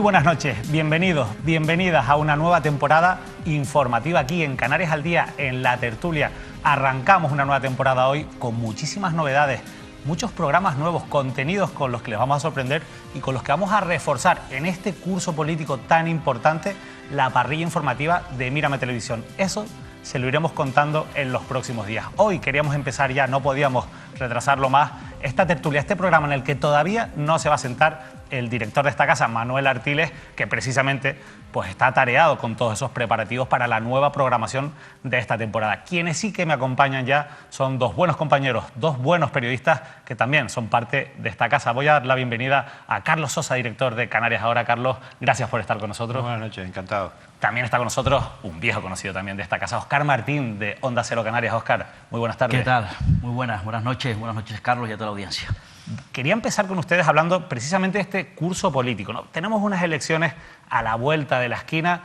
Muy buenas noches, bienvenidos, bienvenidas a una nueva temporada informativa aquí en Canarias al Día, en La Tertulia. Arrancamos una nueva temporada hoy con muchísimas novedades, muchos programas nuevos, contenidos con los que les vamos a sorprender y con los que vamos a reforzar en este curso político tan importante la parrilla informativa de Mírame Televisión. Eso se lo iremos contando en los próximos días. Hoy queríamos empezar ya, no podíamos retrasarlo más, esta tertulia, este programa en el que todavía no se va a sentar el director de esta casa, Manuel Artiles, que precisamente pues está atareado con todos esos preparativos para la nueva programación de esta temporada. Quienes sí que me acompañan ya son dos buenos compañeros, dos buenos periodistas que también son parte de esta casa. Voy a dar la bienvenida a Carlos Sosa, director de Canarias Ahora. Carlos, gracias por estar con nosotros. Buenas noches, encantado. También está con nosotros un viejo conocido también de esta casa, Óscar Martín, de Onda Cero Canarias. Óscar, muy buenas tardes. ¿Qué tal? Muy buenas noches Carlos y a toda la audiencia. Quería empezar con ustedes hablando precisamente de este curso político, ¿no? Tenemos unas elecciones a la vuelta de la esquina,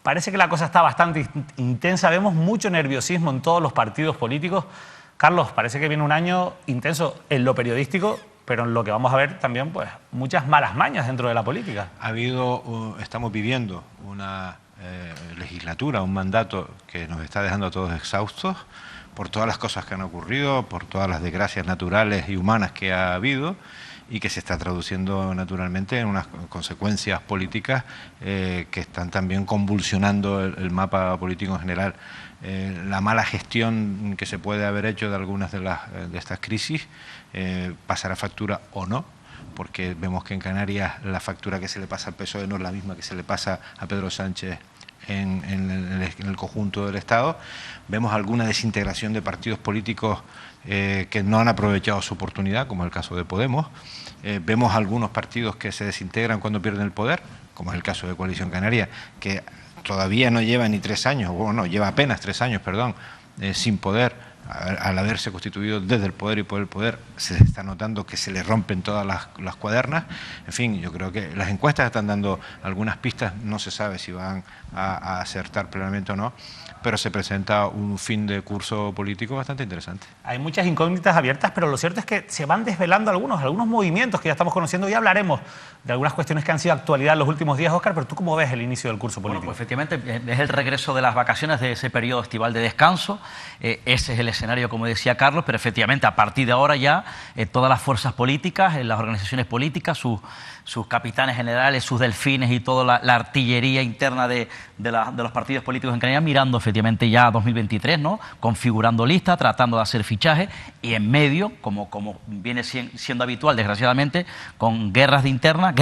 parece que la cosa está bastante intensa, vemos mucho nerviosismo en todos los partidos políticos. Carlos, parece que viene un año intenso en lo periodístico, pero en lo que vamos a ver también pues muchas malas mañas dentro de la política. Estamos viviendo una legislatura, un mandato que nos está dejando a todos exhaustos por todas las cosas que han ocurrido, por todas las desgracias naturales y humanas que ha habido y que se está traduciendo naturalmente en unas consecuencias políticas que están también convulsionando el mapa político en general. La mala gestión que se puede haber hecho de algunas de estas crisis pasará factura o no, porque vemos que en Canarias la factura que se le pasa al PSOE no es la misma que se le pasa a Pedro Sánchez en el conjunto del Estado. Vemos alguna desintegración de partidos políticos que no han aprovechado su oportunidad, como el caso de Podemos. Vemos algunos partidos que se desintegran cuando pierden el poder, como es el caso de Coalición Canaria, que todavía no lleva ni 3 años, o no, lleva apenas 3 años, perdón, sin poder. Al haberse constituido desde el poder y por el poder, se está notando que se le rompen todas las cuadernas. En fin, yo creo que las encuestas están dando algunas pistas, no se sabe si van a acertar plenamente o no, pero se presenta un fin de curso político bastante interesante. Hay muchas incógnitas abiertas, pero lo cierto es que se van desvelando algunos movimientos que ya estamos conociendo y hablaremos de algunas cuestiones que han sido actualidad en los últimos días. Óscar, pero ¿tú cómo ves el inicio del curso político? Bueno, pues efectivamente es el regreso de las vacaciones, de ese periodo estival de descanso. Ese es el escenario, como decía Carlos, pero efectivamente a partir de ahora ya todas las fuerzas políticas, las organizaciones políticas, sus capitanes generales, sus delfines y toda la artillería interna de los partidos políticos en Canarias mirando efectivamente ya a 2023, ¿no? Configurando listas, tratando de hacer fichajes y en medio, como viene siendo habitual desgraciadamente, con guerras internas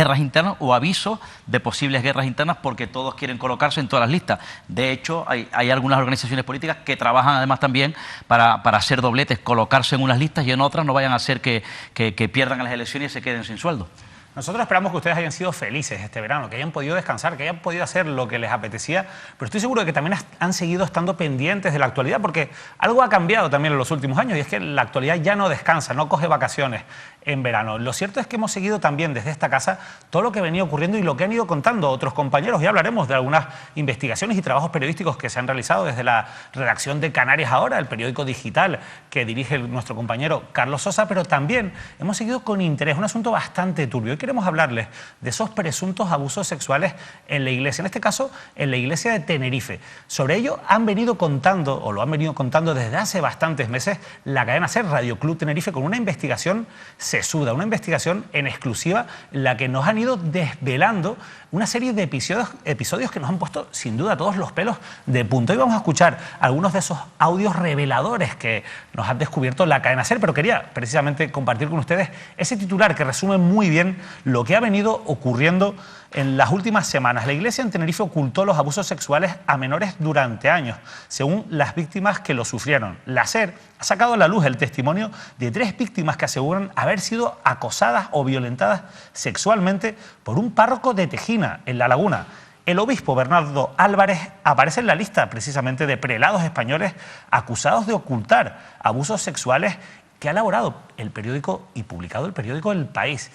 o avisos de posibles guerras internas porque todos quieren colocarse en todas las listas. De hecho, hay algunas organizaciones políticas que trabajan además también para hacer dobletes, colocarse en unas listas y en otras no vayan a hacer que pierdan las elecciones y se queden sin sueldo. Nosotros esperamos que ustedes hayan sido felices este verano, que hayan podido descansar, que hayan podido hacer lo que les apetecía, pero estoy seguro de que también han seguido estando pendientes de la actualidad, porque algo ha cambiado también en los últimos años, y es que la actualidad ya no descansa, no coge vacaciones en verano. Lo cierto es que hemos seguido también desde esta casa todo lo que venía ocurriendo y lo que han ido contando otros compañeros. Ya hablaremos de algunas investigaciones y trabajos periodísticos que se han realizado desde la redacción de Canarias Ahora, el periódico digital que dirige nuestro compañero Carlos Sosa, pero también hemos seguido con interés un asunto bastante turbio. Hoy queremos hablarles de esos presuntos abusos sexuales en la iglesia, en este caso en la iglesia de Tenerife. Sobre ello lo han venido contando desde hace bastantes meses la cadena SER, Radio Club Tenerife, con una investigación sesuda, una investigación en exclusiva en la que nos han ido desvelando una serie de episodios que nos han puesto sin duda todos los pelos de punta. Hoy vamos a escuchar algunos de esos audios reveladores que nos han descubierto la cadena SER, pero quería precisamente compartir con ustedes ese titular que resume muy bien lo que ha venido ocurriendo en las últimas semanas. La iglesia en Tenerife ocultó los abusos sexuales a menores durante años, según las víctimas que lo sufrieron. La SER ha sacado a la luz el testimonio de 3 víctimas que aseguran haber sido acosadas o violentadas sexualmente por un párroco de Tejina, en La Laguna. El obispo Bernardo Álvarez aparece en la lista precisamente de prelados españoles acusados de ocultar abusos sexuales que ha elaborado el periódico y publicado el periódico El País.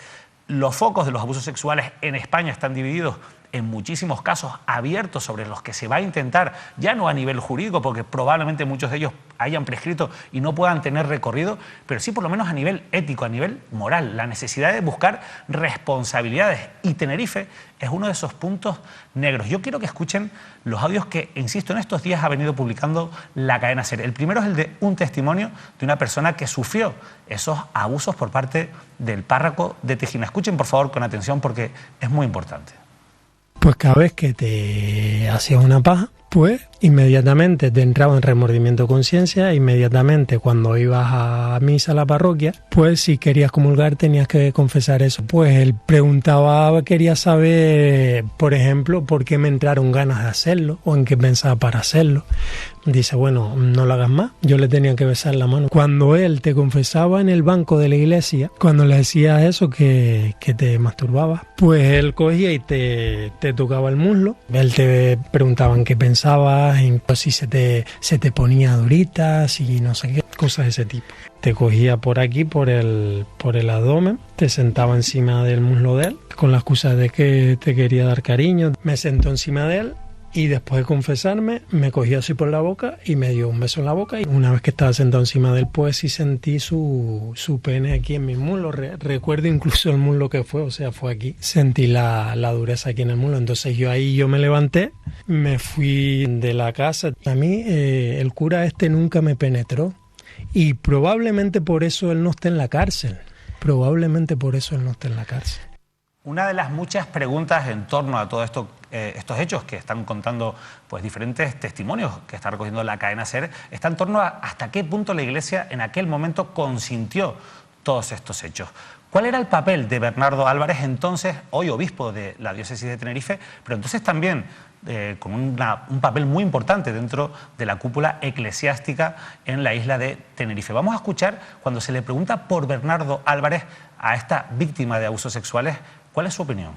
Los focos de los abusos sexuales en España están divididos en muchísimos casos abiertos sobre los que se va a intentar, ya no a nivel jurídico, porque probablemente muchos de ellos hayan prescrito y no puedan tener recorrido, pero sí por lo menos a nivel ético, a nivel moral, la necesidad de buscar responsabilidades. Y Tenerife es uno de esos puntos negros. Yo quiero que escuchen los audios que, insisto, en estos días ha venido publicando la cadena SER. El primero es el de un testimonio de una persona que sufrió esos abusos por parte del párroco de Tejina. Escuchen, por favor, con atención, porque es muy importante. Pues cada vez que te hacías una paja, pues inmediatamente te entraba en remordimiento de conciencia, inmediatamente cuando ibas a misa a la parroquia, pues si querías comulgar tenías que confesar eso. Pues él preguntaba, quería saber, por ejemplo, por qué me entraron ganas de hacerlo o en qué pensaba para hacerlo. Dice, bueno, no lo hagas más. Yo le tenía que besar la mano. Cuando él te confesaba en el banco de la iglesia, cuando le decías eso, que te masturbabas, pues él cogía y te tocaba el muslo. Él te preguntaba en qué pensabas, en si se te ponía durita, si no sé qué, cosas de ese tipo. Te cogía por aquí, por el abdomen, te sentaba encima del muslo de él, con la excusa de que te quería dar cariño. Me sentó encima de él. Y después de confesarme, me cogió así por la boca y me dio un beso en la boca. Y una vez que estaba sentado encima de él, pues sí sentí su pene aquí en mi muslo. Recuerdo incluso el muslo que fue, o sea, fue aquí. Sentí la dureza aquí en el muslo. Entonces yo me levanté, me fui de la casa. A mí el cura nunca me penetró. Y probablemente por eso él no esté en la cárcel. Probablemente por eso él no esté en la cárcel. Una de las muchas preguntas en torno a todo esto, estos hechos que están contando pues diferentes testimonios que está recogiendo la cadena SER, está en torno a hasta qué punto la Iglesia en aquel momento consintió todos estos hechos. ¿Cuál era el papel de Bernardo Álvarez, entonces, hoy obispo de la diócesis de Tenerife, pero entonces también con un papel muy importante dentro de la cúpula eclesiástica en la isla de Tenerife? Vamos a escuchar cuando se le pregunta por Bernardo Álvarez a esta víctima de abusos sexuales. ¿Cuál es su opinión?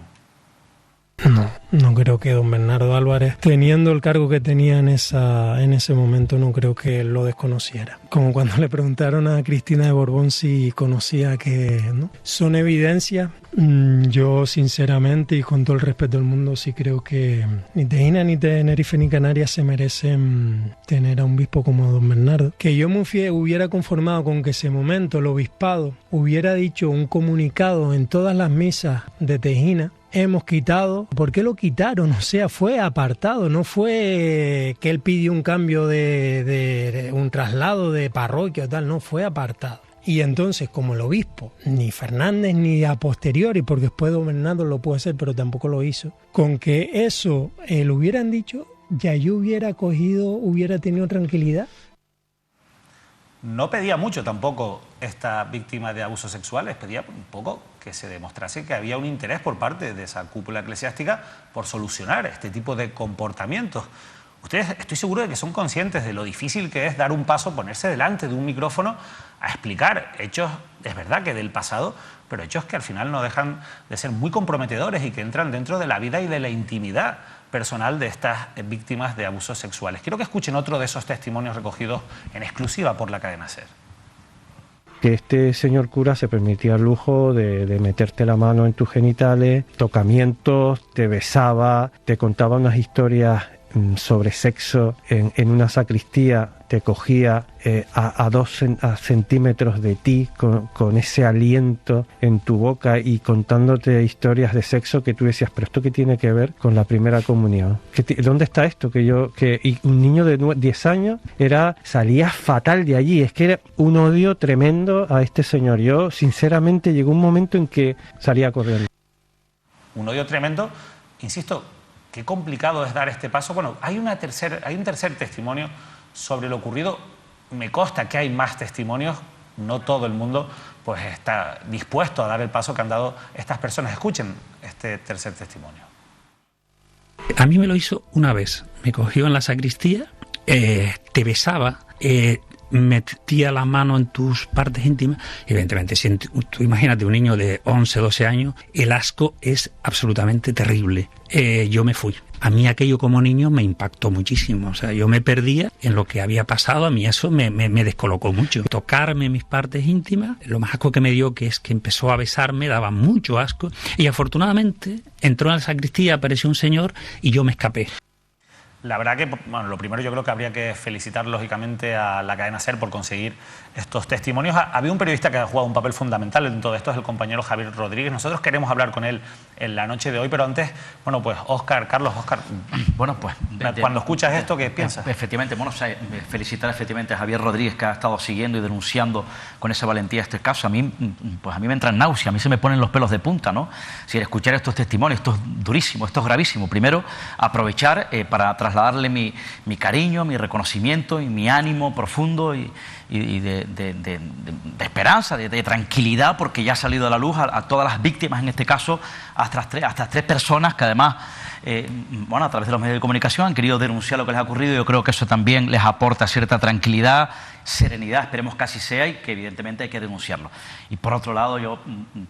No creo que don Bernardo Álvarez, teniendo el cargo que tenía en ese momento, no creo que él lo desconociera. Como cuando le preguntaron a Cristina de Borbón si conocía que, ¿no? Son evidencias. Yo sinceramente y con todo el respeto del mundo sí creo que ni Tejina, ni Tenerife, ni Canarias se merecen tener a un obispo como don Bernardo. Que yo me hubiera conformado con que ese momento el obispado hubiera dicho un comunicado en todas las misas de Tejina. Hemos quitado. ¿Por qué lo quitaron? O sea, fue apartado, no fue que él pidió un cambio de un traslado de parroquia o tal, no, fue apartado. Y entonces, como el obispo, ni Fernández ni a posteriori, porque después don Bernardo lo pudo hacer, pero tampoco lo hizo, con que eso lo hubieran dicho, ya yo hubiera tenido tranquilidad. No pedía mucho tampoco esta víctima de abusos sexuales, pedía un poco que se demostrase que había un interés por parte de esa cúpula eclesiástica por solucionar este tipo de comportamientos. Ustedes, estoy seguro de que son conscientes de lo difícil que es dar un paso, ponerse delante de un micrófono a explicar hechos, es verdad que del pasado, pero hechos que al final no dejan de ser muy comprometedores y que entran dentro de la vida y de la intimidad personal de estas víctimas de abusos sexuales. Quiero que escuchen otro de esos testimonios recogidos en exclusiva por la cadena SER. Que este señor cura se permitía el lujo de meterte la mano en tus genitales, tocamientos, te besaba, te contaba unas historias sobre sexo en una sacristía, te cogía a 2 centímetros de ti con ese aliento en tu boca y contándote historias de sexo que tú decías, pero ¿esto qué tiene que ver con la primera comunión? ¿Dónde está esto? Y un niño de 10 años salía fatal de allí. Es que era un odio tremendo a este señor. Yo, sinceramente, llegó un momento en que salía corriendo. Un odio tremendo, insisto. Qué complicado es dar este paso. Bueno, hay un tercer testimonio sobre lo ocurrido. Me consta que hay más testimonios. No todo el mundo pues está dispuesto a dar el paso que han dado estas personas. Escuchen este tercer testimonio. A mí me lo hizo una vez. Me cogió en la sacristía, te besaba, metía la mano en tus partes íntimas. Evidentemente, si tú imagínate un niño de 11, 12 años, el asco es absolutamente terrible. Yo me fui. A mí aquello como niño me impactó muchísimo. O sea, yo me perdía en lo que había pasado. A mí eso me descolocó mucho. Tocarme mis partes íntimas, lo más asco que me dio, que es que empezó a besarme, daba mucho asco. Y afortunadamente entró en la sacristía, apareció un señor y yo me escapé. La verdad que, bueno, lo primero yo creo que habría que felicitar lógicamente a la cadena SER por conseguir estos testimonios. Había un periodista que ha jugado un papel fundamental en todo esto, es el compañero Javier Rodríguez. Nosotros queremos hablar con él en la noche de hoy, pero antes, bueno, pues Óscar, bueno, pues cuando escuchas esto, ¿qué piensas? Efectivamente, bueno, felicitar efectivamente a Javier Rodríguez, que ha estado siguiendo y denunciando con esa valentía este caso. A mí me entra náusea, a mí se me ponen los pelos de punta, ¿no? Si escuchar estos testimonios, esto es durísimo, esto es gravísimo. Primero, aprovechar para trasladarle mi cariño, mi reconocimiento y mi ánimo profundo y de esperanza, de tranquilidad, porque ya ha salido a la luz a todas las víctimas, en este caso, hasta tres personas que además, bueno, a través de los medios de comunicación han querido denunciar lo que les ha ocurrido. Yo creo que eso también les aporta cierta tranquilidad, serenidad, esperemos que así sea, y que evidentemente hay que denunciarlo. Y por otro lado,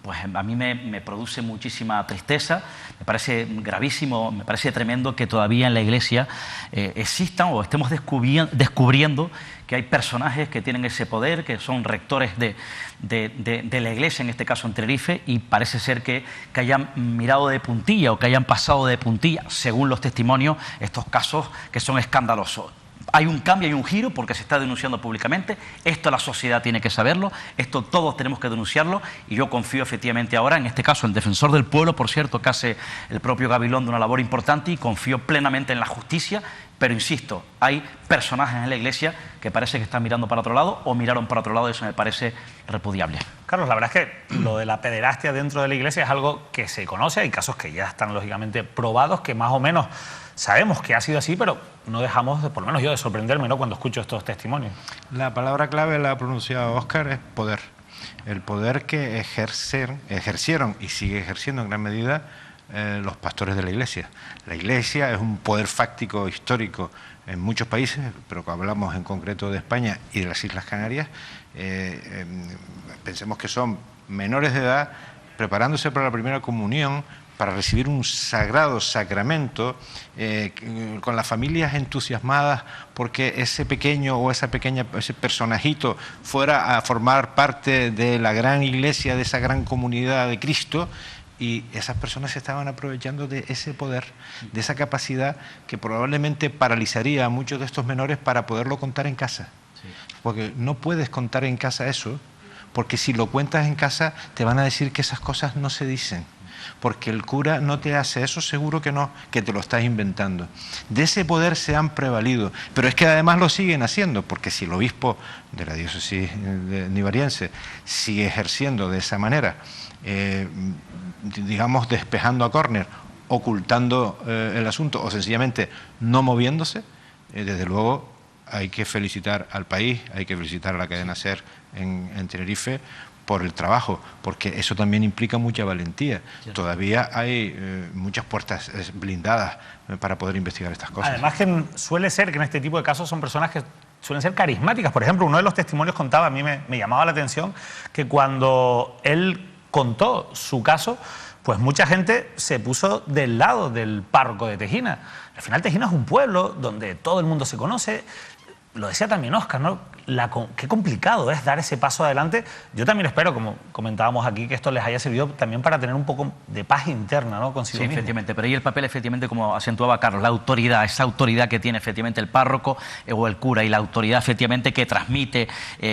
pues a mí me produce muchísima tristeza, me parece gravísimo, me parece tremendo que todavía en la Iglesia existan o estemos descubriendo que hay personajes que tienen ese poder, que son rectores de la Iglesia, en este caso en Tenerife, y parece ser que hayan mirado de puntilla o que hayan pasado de puntilla, según los testimonios, estos casos que son escandalosos. Hay un cambio, hay un giro, porque se está denunciando públicamente. Esto la sociedad tiene que saberlo, esto todos tenemos que denunciarlo, y yo confío efectivamente ahora, en este caso, el defensor del pueblo, por cierto, que hace el propio Gabilondo una labor importante, y confío plenamente en la justicia. Pero insisto, hay personajes en la Iglesia que parece que están mirando para otro lado o miraron para otro lado, y eso me parece repudiable. Carlos, la verdad es que lo de la pederastia dentro de la Iglesia es algo que se conoce, hay casos que ya están lógicamente probados, que más o menos sabemos que ha sido así, pero no dejamos, por lo menos yo, de sorprenderme, ¿no?, cuando escucho estos testimonios. La palabra clave la ha pronunciado Óscar, es poder. El poder que ejercieron y sigue ejerciendo en gran medida los pastores de la Iglesia. La Iglesia es un poder fáctico histórico en muchos países, pero hablamos en concreto de España y de las Islas Canarias. Pensemos que son menores de edad preparándose para la primera comunión, para recibir un sagrado sacramento, con las familias entusiasmadas porque ese pequeño o esa pequeña, ese personajito fuera a formar parte de la gran iglesia, de esa gran comunidad de Cristo. Y esas personas se estaban aprovechando de ese poder, de esa capacidad que probablemente paralizaría a muchos de estos menores para poderlo contar en casa. Sí. Porque no puedes contar en casa eso, porque si lo cuentas en casa te van a decir que esas cosas no se dicen. Porque el cura no te hace eso, seguro que no, que te lo estás inventando. De ese poder se han prevalido, pero es que además lo siguen haciendo, porque si el obispo de la diócesis nivariense sigue ejerciendo de esa manera, digamos despejando a córner, ocultando el asunto o sencillamente no moviéndose, desde luego hay que felicitar al país, hay que felicitar a la cadena SER en Tenerife por el trabajo, porque eso también implica mucha valentía. Sí. Todavía hay muchas puertas blindadas para poder investigar estas cosas. Además que suele ser que en este tipo de casos son personas que suelen ser carismáticas. Por ejemplo, uno de los testimonios contaba, a mí me llamaba la atención, que cuando él contó su caso, pues mucha gente se puso del lado del párroco de Tejina. Al final Tejina es un pueblo donde todo el mundo se conoce. Lo decía también Óscar, ¿no? Qué complicado es dar ese paso adelante. Yo también espero, como comentábamos aquí, que esto les haya servido también para tener un poco de paz interna, ¿no?, consigo mismo. Efectivamente, pero ahí el papel, efectivamente, como acentuaba Carlos, la autoridad, esa autoridad que tiene efectivamente el párroco o el cura, y la autoridad efectivamente que transmite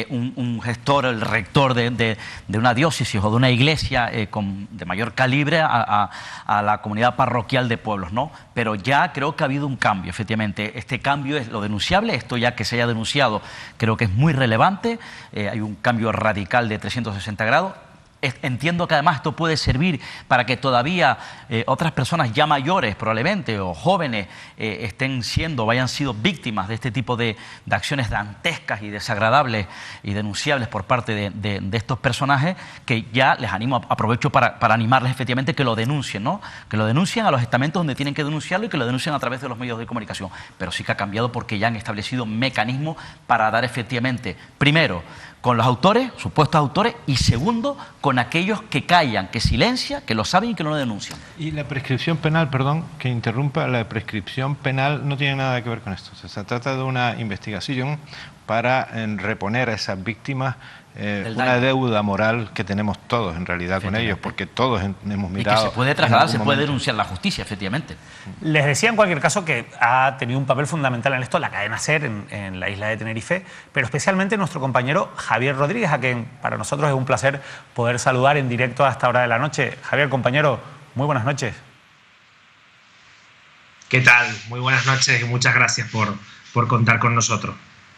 un gestor, el rector de una diócesis o de una iglesia de mayor calibre a la comunidad parroquial de pueblos, ¿no? Pero ya creo que ha habido un cambio, efectivamente. Este cambio es lo denunciable, esto ya que se haya denunciado, creo que es muy relevante. Hay un cambio radical de 360 grados. Entiendo que además esto puede servir para que todavía otras personas ya mayores probablemente o jóvenes estén siendo o hayan sido víctimas de este tipo de acciones dantescas y desagradables y denunciables por parte de estos personajes, que ya les animo, aprovecho para animarles efectivamente que lo denuncien, ¿no? Que lo denuncien a los estamentos donde tienen que denunciarlo y que lo denuncien a través de los medios de comunicación. Pero sí que ha cambiado porque ya han establecido mecanismos para dar efectivamente, primero, con los autores, supuestos autores, y segundo, con aquellos que callan, que silencian, que lo saben y que no lo denuncian. Y la prescripción penal, perdón, que interrumpa, la prescripción penal no tiene nada que ver con esto. O sea, se trata de una investigación para reponer a esas víctimas una deuda moral que tenemos todos en realidad con ellos, porque todos hemos mirado... Y que se puede trasladar, se puede denunciar la justicia, efectivamente. Les decía en cualquier caso que ha tenido un papel fundamental en esto la cadena SER en la isla de Tenerife, pero especialmente nuestro compañero Javier Rodríguez, a quien para nosotros es un placer poder saludar en directo a esta hora de la noche. Javier, compañero, muy buenas noches. ¿Qué tal? Muy buenas noches y muchas gracias por contar con nosotros.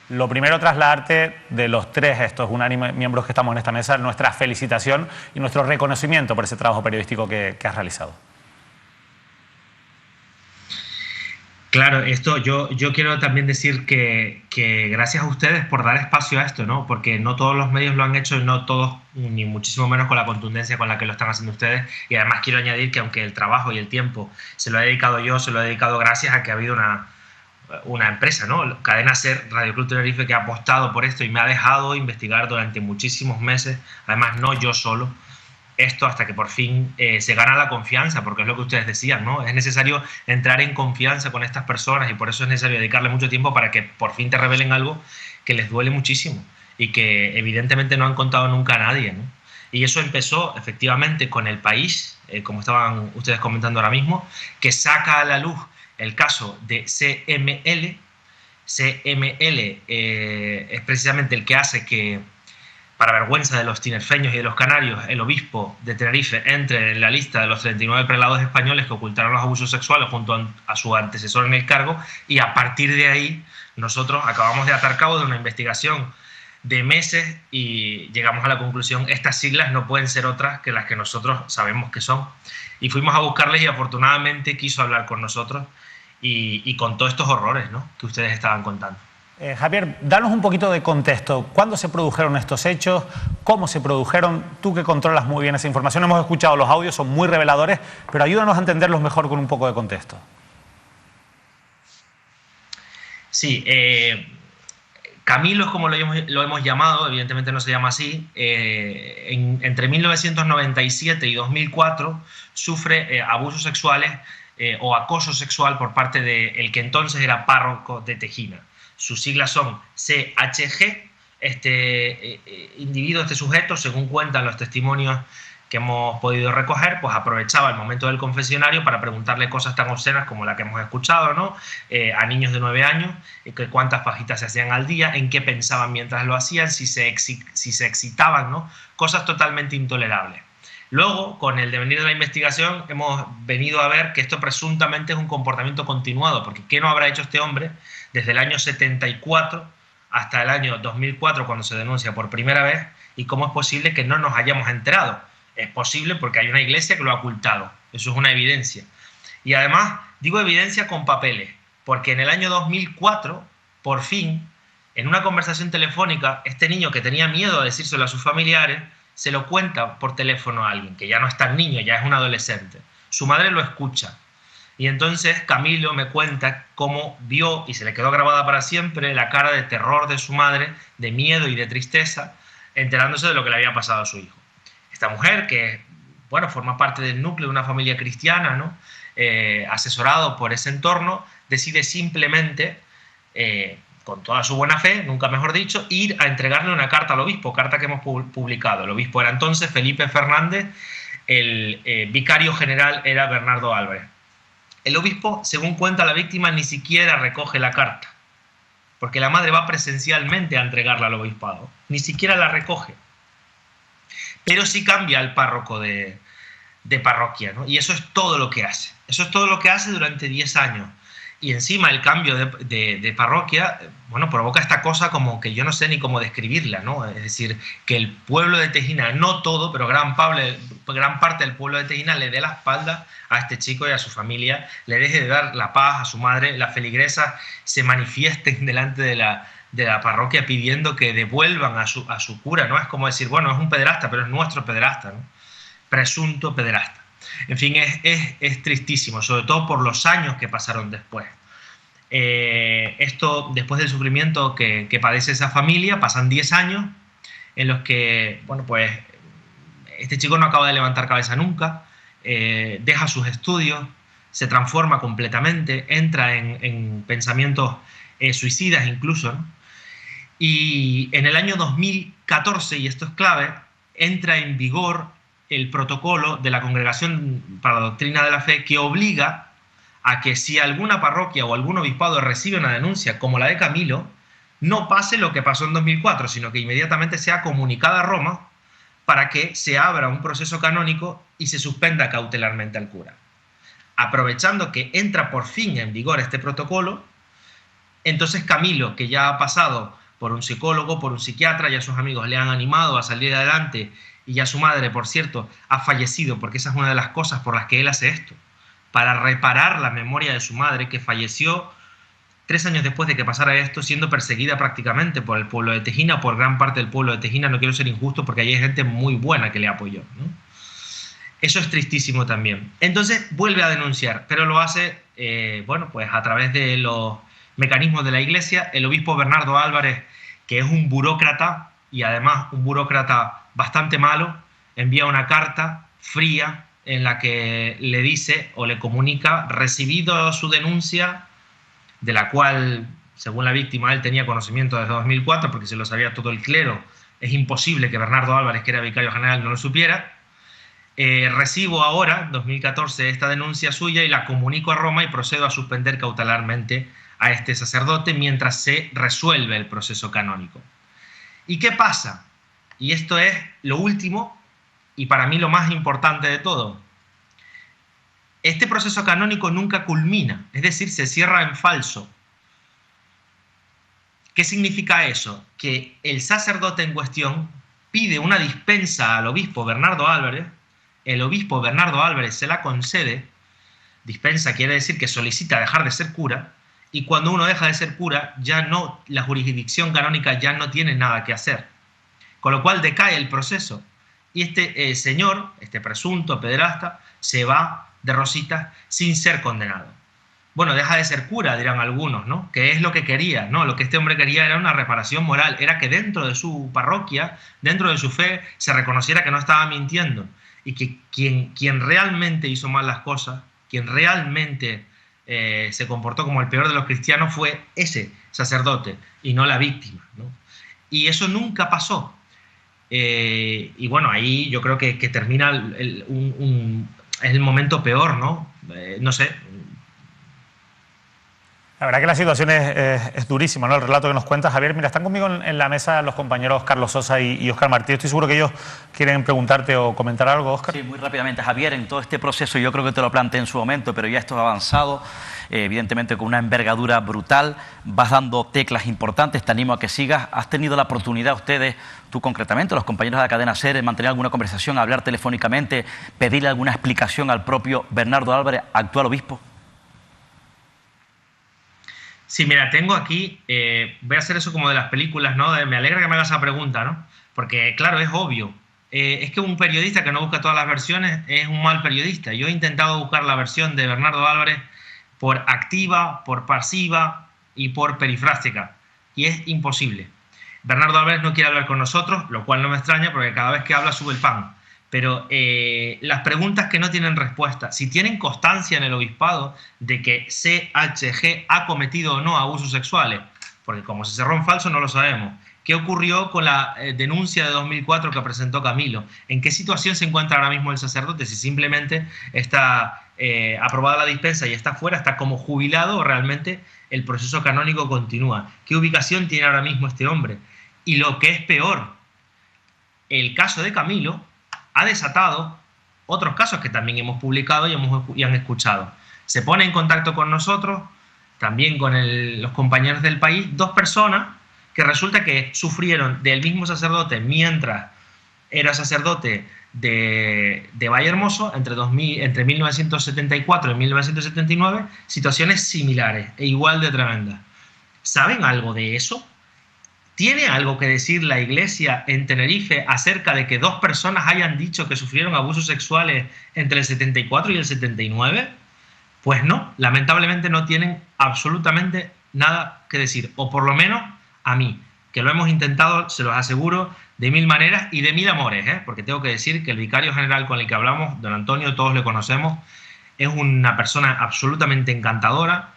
Lo primero, trasladarte de los tres estos unánimes miembros que estamos en esta mesa nuestra felicitación y nuestro reconocimiento por ese trabajo periodístico que has realizado. Claro, esto yo quiero también decir que gracias a ustedes por dar espacio a esto, ¿no? Porque no todos los medios lo han hecho y no todos, ni muchísimo menos con la contundencia con la que lo están haciendo ustedes. Y además quiero añadir que aunque el trabajo y el tiempo se lo he dedicado yo, se lo he dedicado gracias a que ha habido una empresa, ¿no? Cadena SER, Radio Club Tenerife, que ha apostado por esto y me ha dejado investigar durante muchísimos meses, además no yo solo, esto hasta que por fin se gana la confianza, porque es lo que ustedes decían, ¿no? Es necesario entrar en confianza con estas personas y por eso es necesario dedicarle mucho tiempo para que por fin te revelen algo que les duele muchísimo y que evidentemente no han contado nunca a nadie, ¿no? Y eso empezó efectivamente con El País, como estaban ustedes comentando ahora mismo, que saca a la luz el caso de CML. CML es precisamente el que hace que, para vergüenza de los tinerfeños y de los canarios, el obispo de Tenerife entre en la lista de los 39 prelados españoles que ocultaron los abusos sexuales junto a su antecesor en el cargo, y a partir de ahí nosotros acabamos de atar cabo de una investigación de meses y llegamos a la conclusión: estas siglas no pueden ser otras que las que nosotros sabemos que son. Y fuimos a buscarles y afortunadamente quiso hablar con nosotros y contó estos horrores, ¿no?, que ustedes estaban contando. Javier, danos un poquito de contexto. ¿Cuándo se produjeron estos hechos? ¿Cómo se produjeron? Tú que controlas muy bien esa información, hemos escuchado los audios, son muy reveladores, pero ayúdanos a entenderlos mejor con un poco de contexto. Sí, Camilo es como lo hemos llamado, evidentemente no se llama así. Entre 1997 y 2004 sufre abusos sexuales o acoso sexual por parte del que entonces era párroco de Tejina. Sus siglas son CHG. Este individuo, este sujeto, según cuentan los testimonios que hemos podido recoger, pues aprovechaba el momento del confesionario para preguntarle cosas tan obscenas como la que hemos escuchado, ¿no? A niños de 9 años, que cuántas fajitas se hacían al día, en qué pensaban mientras lo hacían, si se excitaban, ¿no? Cosas totalmente intolerables. Luego, con el devenir de la investigación, hemos venido a ver que esto presuntamente es un comportamiento continuado, porque ¿qué no habrá hecho este hombre desde el año 74 hasta el año 2004, cuando se denuncia por primera vez? ¿Y cómo es posible que no nos hayamos enterado? Es posible porque hay una iglesia que lo ha ocultado. Eso es una evidencia. Y además, digo evidencia con papeles, porque en el año 2004, por fin, en una conversación telefónica, este niño que tenía miedo a decírselo a sus familiares, se lo cuenta por teléfono a alguien, que ya no es tan niño, ya es un adolescente. Su madre lo escucha. Y entonces Camilo me cuenta cómo vio, y se le quedó grabada para siempre, la cara de terror de su madre, de miedo y de tristeza, enterándose de lo que le había pasado a su hijo. Esta mujer, que bueno, forma parte del núcleo de una familia cristiana, ¿no? Asesorado por ese entorno, decide simplemente, con toda su buena fe, nunca mejor dicho, ir a entregarle una carta al obispo, carta que hemos publicado. El obispo era entonces Felipe Fernández, el vicario general era Bernardo Álvarez. El obispo, según cuenta la víctima, ni siquiera recoge la carta, porque la madre va presencialmente a entregarla al obispado, ni siquiera la recoge. Pero sí cambia al párroco de parroquia, ¿no? Y eso es todo lo que hace. Eso es todo lo que hace durante 10 años. y encima el cambio de parroquia, bueno, provoca esta cosa como que yo no sé ni cómo describirla, ¿no? Es decir, que el pueblo de Tejina, no todo, pero gran parte del pueblo de Tejina le dé la espalda a este chico y a su familia, le deje de dar la paz a su madre, las feligresas se manifiesten delante de la parroquia pidiendo que devuelvan a su cura, ¿no? Es como decir, bueno, es un pederasta, pero es nuestro pederasta, ¿no? Presunto pederasta. En fin, es tristísimo, sobre todo por los años que pasaron después. Esto, después del sufrimiento que padece esa familia, pasan 10 años en los que, bueno, pues este chico no acaba de levantar cabeza nunca, deja sus estudios, se transforma completamente, entra en pensamientos suicidas incluso, ¿no? Y en el año 2014, y esto es clave, entra en vigor el protocolo de la Congregación para la Doctrina de la Fe que obliga a que si alguna parroquia o algún obispado recibe una denuncia como la de Camilo, no pase lo que pasó en 2004, sino que inmediatamente sea comunicada a Roma para que se abra un proceso canónico y se suspenda cautelarmente al cura. Aprovechando que entra por fin en vigor este protocolo, entonces Camilo, que ya ha pasado por un psicólogo, por un psiquiatra, ya sus amigos le han animado a salir adelante, y ya su madre, por cierto, ha fallecido, porque esa es una de las cosas por las que él hace esto, para reparar la memoria de su madre, que falleció 3 años después de que pasara esto, siendo perseguida prácticamente por el pueblo de Tejina, por gran parte del pueblo de Tejina. No quiero ser injusto porque hay gente muy buena que le apoyó, ¿no? Eso es tristísimo también. Entonces vuelve a denunciar, pero lo hace, bueno, pues a través de los mecanismos de la Iglesia. El obispo Bernardo Álvarez, que es un burócrata, y además un burócrata bastante malo, envía una carta fría en la que le dice o le comunica, recibido su denuncia, de la cual, según la víctima, él tenía conocimiento desde 2004, porque se lo sabía todo el clero, es imposible que Bernardo Álvarez, que era vicario general, no lo supiera. Recibo ahora, 2014, esta denuncia suya y la comunico a Roma y procedo a suspender cautelarmente a este sacerdote mientras se resuelve el proceso canónico. ¿Y qué pasa? Y esto es lo último y para mí lo más importante de todo. Este proceso canónico nunca culmina, es decir, se cierra en falso. ¿Qué significa eso? Que el sacerdote en cuestión pide una dispensa al obispo Bernardo Álvarez, el obispo Bernardo Álvarez se la concede, dispensa quiere decir que solicita dejar de ser cura, y cuando uno deja de ser cura, ya no, la jurisdicción canónica ya no tiene nada que hacer. Con lo cual decae el proceso. Y este señor, este presunto pederasta, se va de rositas sin ser condenado. Bueno, deja de ser cura, dirán algunos, ¿no? Que es lo que quería, ¿no? Lo que este hombre quería era una reparación moral, era que dentro de su parroquia, dentro de su fe, se reconociera que no estaba mintiendo. Y que quien realmente hizo mal las cosas, quien realmente se comportó como el peor de los cristianos fue ese sacerdote y no la víctima, ¿no? Y eso nunca pasó. Y bueno, ahí yo creo que termina es el momento peor, ¿no? No sé. La verdad que la situación es durísima, ¿no? El relato que nos cuenta Javier. Mira, están conmigo en la mesa los compañeros Carlos Sosa y Óscar Martí. Estoy seguro que ellos quieren preguntarte o comentar algo, Óscar. Sí, muy rápidamente. Javier, en todo este proceso, yo creo que te lo planteé en su momento, pero ya esto ha avanzado, evidentemente con una envergadura brutal, vas dando teclas importantes, te animo a que sigas. ¿Has tenido la oportunidad ustedes, tú concretamente, los compañeros de la cadena SER, de mantener alguna conversación, hablar telefónicamente, pedirle alguna explicación al propio Bernardo Álvarez, actual obispo? Sí, mira, tengo aquí, voy a hacer eso como de las películas, ¿no? Me alegra que me hagas esa pregunta, ¿no? Porque, claro, es obvio. Es que un periodista que no busca todas las versiones es un mal periodista. Yo he intentado buscar la versión de Bernardo Álvarez por activa, por pasiva y por perifrástica. Y es imposible. Bernardo Álvarez no quiere hablar con nosotros, lo cual no me extraña porque cada vez que habla sube el pan. Pero las preguntas que no tienen respuesta, si tienen constancia en el obispado de que CHG ha cometido o no abusos sexuales, porque como se cerró en falso no lo sabemos. ¿Qué ocurrió con la denuncia de 2004 que presentó Camilo? ¿En qué situación se encuentra ahora mismo el sacerdote? Si simplemente está aprobada la dispensa y está fuera, está como jubilado, o realmente el proceso canónico continúa. ¿Qué ubicación tiene ahora mismo este hombre? Y lo que es peor, el caso de Camilo ha desatado otros casos que también hemos publicado y han escuchado. Se pone en contacto con nosotros, también con los compañeros del país, 2 personas que resulta que sufrieron del mismo sacerdote mientras era sacerdote de Vallehermoso entre 1974 y 1979, situaciones similares e igual de tremendas. ¿Saben algo de eso? ¿Tiene algo que decir la Iglesia en Tenerife acerca de que 2 personas hayan dicho que sufrieron abusos sexuales entre el 74 y el 79? Pues no, lamentablemente no tienen absolutamente nada que decir, o por lo menos a mí, que lo hemos intentado, se los aseguro, de 1000 maneras y de 1000 amores, porque tengo que decir que el vicario general con el que hablamos, don Antonio, todos le conocemos, es una persona absolutamente encantadora,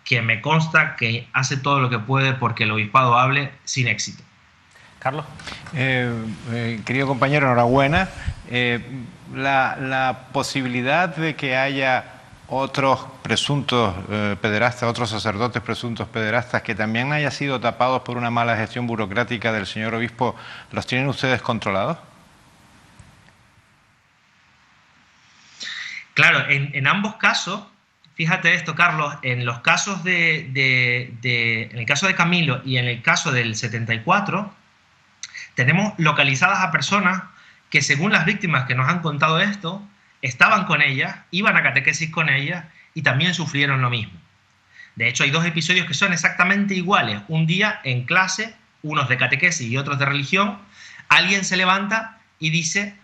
que me consta que hace todo lo que puede porque el obispado hable sin éxito. Carlos. Querido compañero, enhorabuena. La posibilidad de que haya otros presuntos pederastas, otros sacerdotes presuntos pederastas que también hayan sido tapados por una mala gestión burocrática del señor obispo, ¿los tienen ustedes controlados? Claro, en ambos casos, fíjate esto, Carlos, en los casos en el caso de Camilo y en el caso del 74, tenemos localizadas a personas que, según las víctimas que nos han contado esto, estaban con ellas, iban a catequesis con ellas y también sufrieron lo mismo. De hecho, hay 2 episodios que son exactamente iguales. Un día en clase, unos de catequesis y otros de religión, alguien se levanta y dice: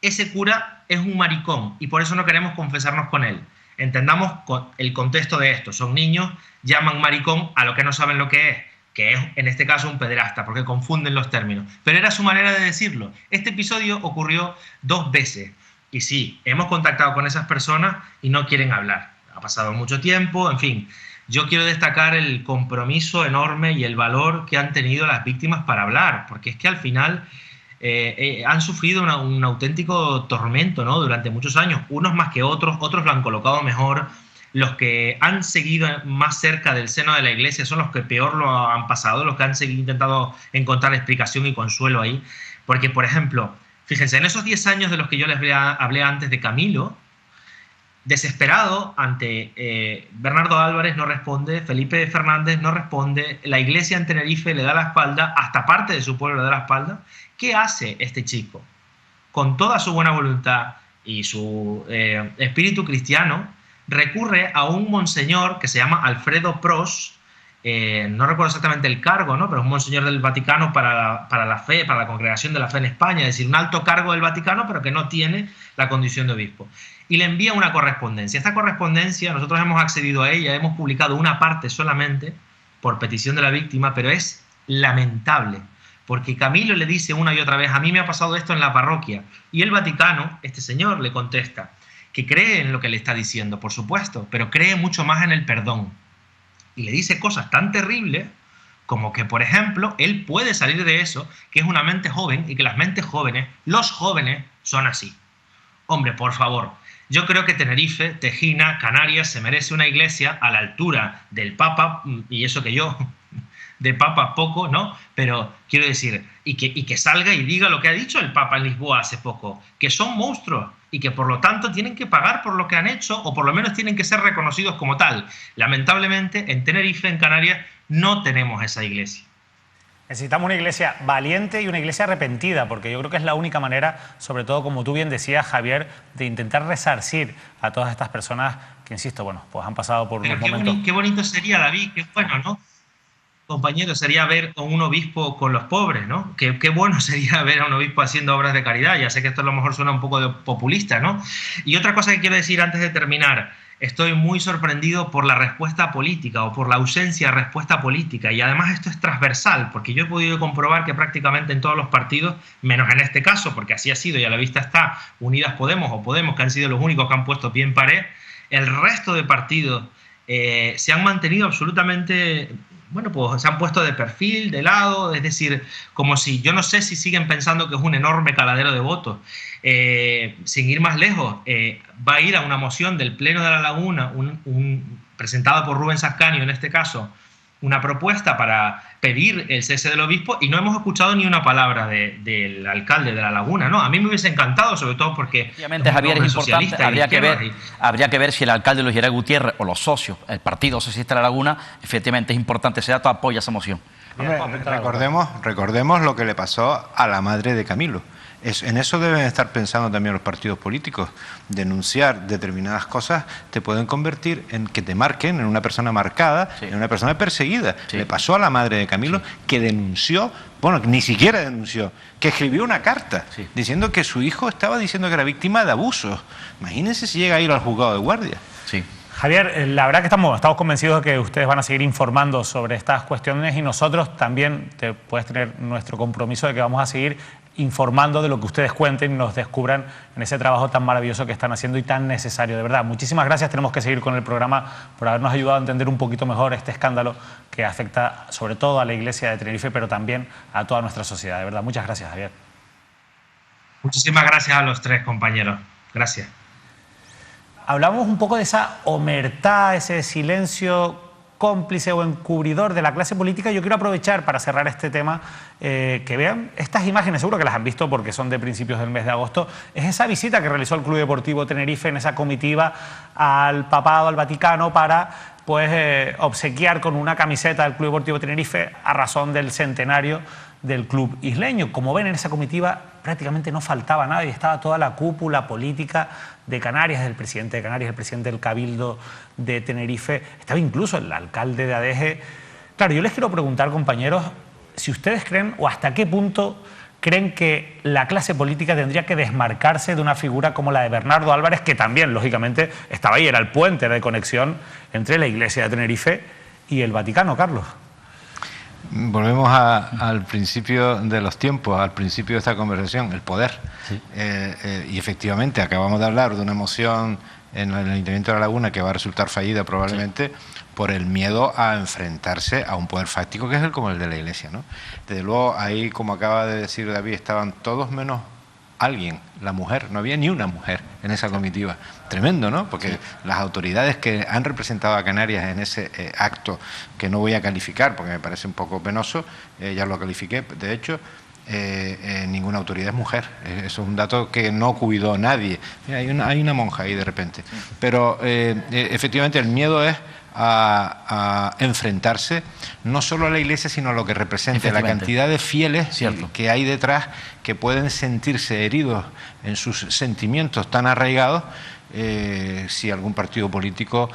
ese cura es un maricón y por eso no queremos confesarnos con él. Entendamos el contexto de esto. Son niños, llaman maricón a lo que no saben lo que es en este caso un pederasta, porque confunden los términos. Pero era su manera de decirlo. Este episodio ocurrió 2 veces. Y sí, hemos contactado con esas personas y no quieren hablar. Ha pasado mucho tiempo, en fin. Yo quiero destacar el compromiso enorme y el valor que han tenido las víctimas para hablar, porque es que al final han sufrido un auténtico tormento, ¿no? Durante muchos años, unos más que otros lo han colocado mejor. Los que han seguido más cerca del seno de la Iglesia son los que peor lo han pasado, los que han intentado encontrar explicación y consuelo ahí. Porque, por ejemplo, fíjense, en esos 10 años de los que yo les hablé antes de Camilo, desesperado ante Bernardo Álvarez no responde, Felipe Fernández no responde, la Iglesia en Tenerife le da la espalda, hasta parte de su pueblo le da la espalda. ¿Qué hace este chico? Con toda su buena voluntad y su espíritu cristiano, recurre a un monseñor que se llama Alfredo Pros, no recuerdo exactamente el cargo, ¿no? Pero es un monseñor del Vaticano para la fe, para la Congregación de la Fe en España, es decir, un alto cargo del Vaticano, pero que no tiene la condición de obispo. Y le envía una correspondencia. Esta correspondencia, nosotros hemos accedido a ella, hemos publicado una parte solamente, por petición de la víctima, pero es lamentable, porque Camilo le dice una y otra vez: a mí me ha pasado esto en la parroquia. Y el Vaticano, este señor, le contesta que cree en lo que le está diciendo, por supuesto, pero cree mucho más en el perdón. Y le dice cosas tan terribles como que, por ejemplo, él puede salir de eso, que es una mente joven y que las mentes jóvenes, los jóvenes, son así. Hombre, por favor, yo creo que Tenerife, Tejina, Canarias se merece una iglesia a la altura del Papa, y eso que yo, de Papa poco, ¿no? Pero quiero decir, y que salga y diga lo que ha dicho el Papa en Lisboa hace poco, que son monstruos y que por lo tanto tienen que pagar por lo que han hecho, o por lo menos tienen que ser reconocidos como tal. Lamentablemente, en Tenerife, en Canarias, no tenemos esa iglesia. Necesitamos una iglesia valiente y una iglesia arrepentida, porque yo creo que es la única manera, sobre todo, como tú bien decías, Javier, de intentar resarcir a todas estas personas que, insisto, bueno, pues han pasado por unos momentos... Qué bonito sería, David, qué bueno, ¿no? Compañero, sería ver a un obispo con los pobres, ¿no? Qué bueno sería ver a un obispo haciendo obras de caridad. Ya sé que esto a lo mejor suena un poco populista, ¿no? Y otra cosa que quiero decir antes de terminar: estoy muy sorprendido por la respuesta política, o por la ausencia de respuesta política, y además esto es transversal, porque yo he podido comprobar que prácticamente en todos los partidos, menos en este caso, porque así ha sido y a la vista está, Unidas Podemos o Podemos, que han sido los únicos que han puesto pie en pared, el resto de partidos se han mantenido absolutamente... Bueno, pues se han puesto de perfil, de lado, es decir, como si, yo no sé si siguen pensando que es un enorme caladero de votos. Sin ir más lejos, va a ir a una moción del Pleno de La Laguna, presentada por Rubén Sascanio en este caso, una propuesta para pedir el cese del obispo y no hemos escuchado ni una palabra del alcalde de La Laguna, ¿no? A mí me hubiese encantado, sobre todo porque... Obviamente, Javier, es importante, habría que ver si el alcalde Luis Geray Gutiérrez o los socios, el Partido Socialista de La Laguna, efectivamente es importante ese dato, apoya esa moción. Hombre, recordemos lo que le pasó a la madre de Camilo. En eso deben estar pensando también los partidos políticos. Denunciar determinadas cosas te pueden convertir en que te marquen en una persona marcada, sí, en una persona perseguida. Sí. Le pasó a la madre de Camilo, sí, que denunció, bueno, ni siquiera denunció, que escribió una carta, sí, diciendo que su hijo estaba diciendo que era víctima de abusos. Imagínense si llega a ir al juzgado de guardia. Sí. Javier, la verdad que estamos convencidos de que ustedes van a seguir informando sobre estas cuestiones y nosotros también puedes tener nuestro compromiso de que vamos a seguir informando de lo que ustedes cuenten y nos descubran en ese trabajo tan maravilloso que están haciendo y tan necesario. De verdad, muchísimas gracias. Tenemos que seguir con el programa por habernos ayudado a entender un poquito mejor este escándalo que afecta sobre todo a la Iglesia de Tenerife, pero también a toda nuestra sociedad. De verdad, muchas gracias, Javier. Muchísimas gracias a los tres, compañeros. Gracias. Hablamos un poco de esa omertá, ese silencio cómplice o encubridor de la clase política. Yo quiero aprovechar para cerrar este tema, que vean estas imágenes, seguro que las han visto porque son de principios del mes de agosto. Es esa visita que realizó el Club Deportivo Tenerife en esa comitiva al Papado, al Vaticano, para pues obsequiar con una camiseta del Club Deportivo Tenerife a razón del centenario del club isleño. Como ven, en esa comitiva prácticamente no faltaba nadie, estaba toda la cúpula política de Canarias, el presidente de Canarias, el presidente del Cabildo de Tenerife, estaba incluso el alcalde de Adeje. Claro, yo les quiero preguntar, compañeros, si ustedes creen o hasta qué punto creen que la clase política tendría que desmarcarse de una figura como la de Bernardo Álvarez, que también, lógicamente, estaba ahí, era el puente de conexión entre la Iglesia de Tenerife y el Vaticano, Carlos. Volvemos al principio de los tiempos, al principio de esta conversación, el poder. Sí. Y efectivamente acabamos de hablar de una moción en el Ayuntamiento de La Laguna que va a resultar fallida probablemente, sí, por el miedo a enfrentarse a un poder fáctico que es como el de la Iglesia, ¿no? Desde luego ahí, como acaba de decir David, estaban todos menos alguien, la mujer, no había ni una mujer en esa comitiva. Tremendo, ¿no? Porque sí, las autoridades que han representado a Canarias en ese acto, que no voy a calificar porque me parece un poco penoso, ya lo califiqué, de hecho, ninguna autoridad es mujer. Eso es un dato que no cuidó nadie. Mira, hay una monja ahí de repente. Pero efectivamente el miedo es a enfrentarse no solo a la Iglesia, sino a lo que representa, la cantidad de fieles que hay detrás, que pueden sentirse heridos en sus sentimientos tan arraigados si algún partido político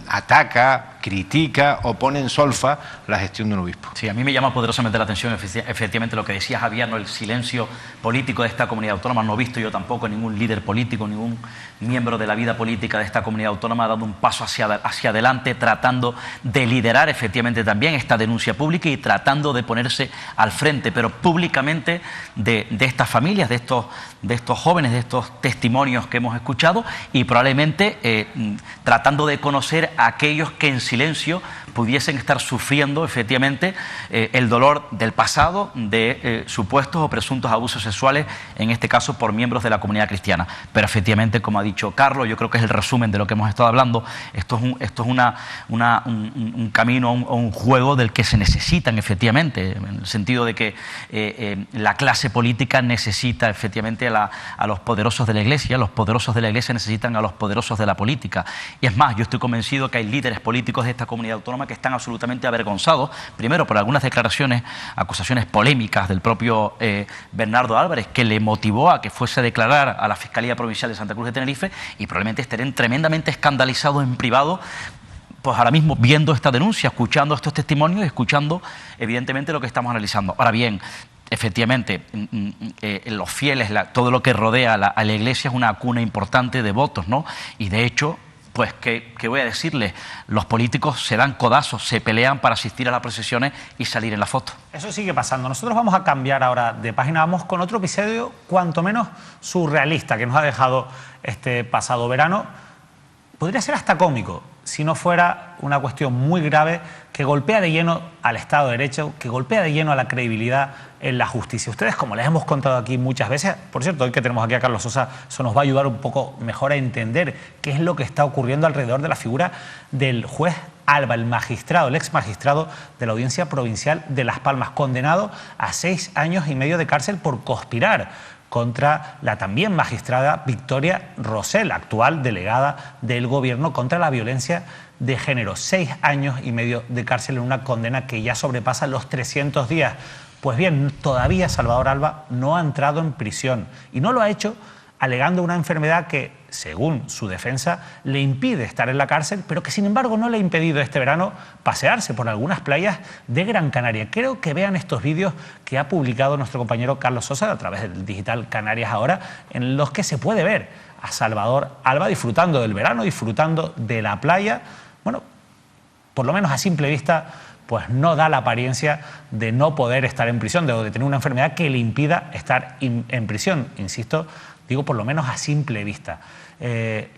ataca, critica o pone en solfa la gestión de un obispo. Sí, a mí me llama poderosamente la atención efectivamente lo que decía Javier, ¿no? El silencio político de esta comunidad autónoma. No he visto yo tampoco ningún líder político, ningún miembro de la vida política de esta comunidad autónoma dando un paso hacia adelante, tratando de liderar efectivamente también esta denuncia pública y tratando de ponerse al frente, pero públicamente, de estas familias, de estos jóvenes, de estos testimonios que hemos escuchado, y probablemente tratando de conocer a aquellos que en silencio pudiesen estar sufriendo efectivamente el dolor del pasado de supuestos o presuntos abusos sexuales, en este caso por miembros de la comunidad cristiana. Pero efectivamente, como ha dicho Carlos, yo creo que es el resumen de lo que hemos estado hablando. Esto es un camino o un juego del que se necesitan efectivamente, en el sentido de que la clase política necesita efectivamente a los poderosos de la Iglesia, los poderosos de la Iglesia necesitan a los poderosos de la política. Y es más, yo estoy convencido que hay líderes políticos de esta comunidad autónoma que están absolutamente avergonzados, primero por algunas declaraciones, acusaciones polémicas del propio Bernardo Álvarez, que le motivó a que fuese a declarar a la Fiscalía Provincial de Santa Cruz de Tenerife, y probablemente estén tremendamente escandalizados en privado, pues ahora mismo viendo esta denuncia, escuchando estos testimonios y escuchando evidentemente lo que estamos analizando. Ahora bien, efectivamente, los fieles, todo lo que rodea a la Iglesia es una cuna importante de votos, ¿no? Y de hecho, pues, ¿qué voy a decirles? Los políticos se dan codazos, se pelean para asistir a las procesiones y salir en la foto. Eso sigue pasando. Nosotros vamos a cambiar ahora de página, vamos con otro episodio cuanto menos surrealista que nos ha dejado este pasado verano. Podría ser hasta cómico, si no fuera una cuestión muy grave que golpea de lleno al Estado de Derecho, que golpea de lleno a la credibilidad en la justicia. Ustedes, como les hemos contado aquí muchas veces, por cierto, hoy que tenemos aquí a Carlos Sosa, eso nos va a ayudar un poco mejor a entender qué es lo que está ocurriendo alrededor de la figura del juez Alba, el magistrado, el ex magistrado de la Audiencia Provincial de Las Palmas, condenado a 6 años y medio de cárcel por conspirar contra la también magistrada Victoria Rosell, actual delegada del Gobierno contra la violencia de género. 6 años y medio de cárcel en una condena que ya sobrepasa los 300 días. Pues bien, todavía Salvador Alba no ha entrado en prisión y no lo ha hecho alegando una enfermedad que, según su defensa, le impide estar en la cárcel, pero que sin embargo no le ha impedido este verano pasearse por algunas playas de Gran Canaria. Creo que vean estos vídeos que ha publicado nuestro compañero Carlos Sosa a través del digital Canarias Ahora, en los que se puede ver a Salvador Alba disfrutando del verano, disfrutando de la playa. Bueno, por lo menos a simple vista, pues no da la apariencia de no poder estar en prisión, de tener una enfermedad que le impida estar en prisión. Insisto, digo por lo menos a simple vista.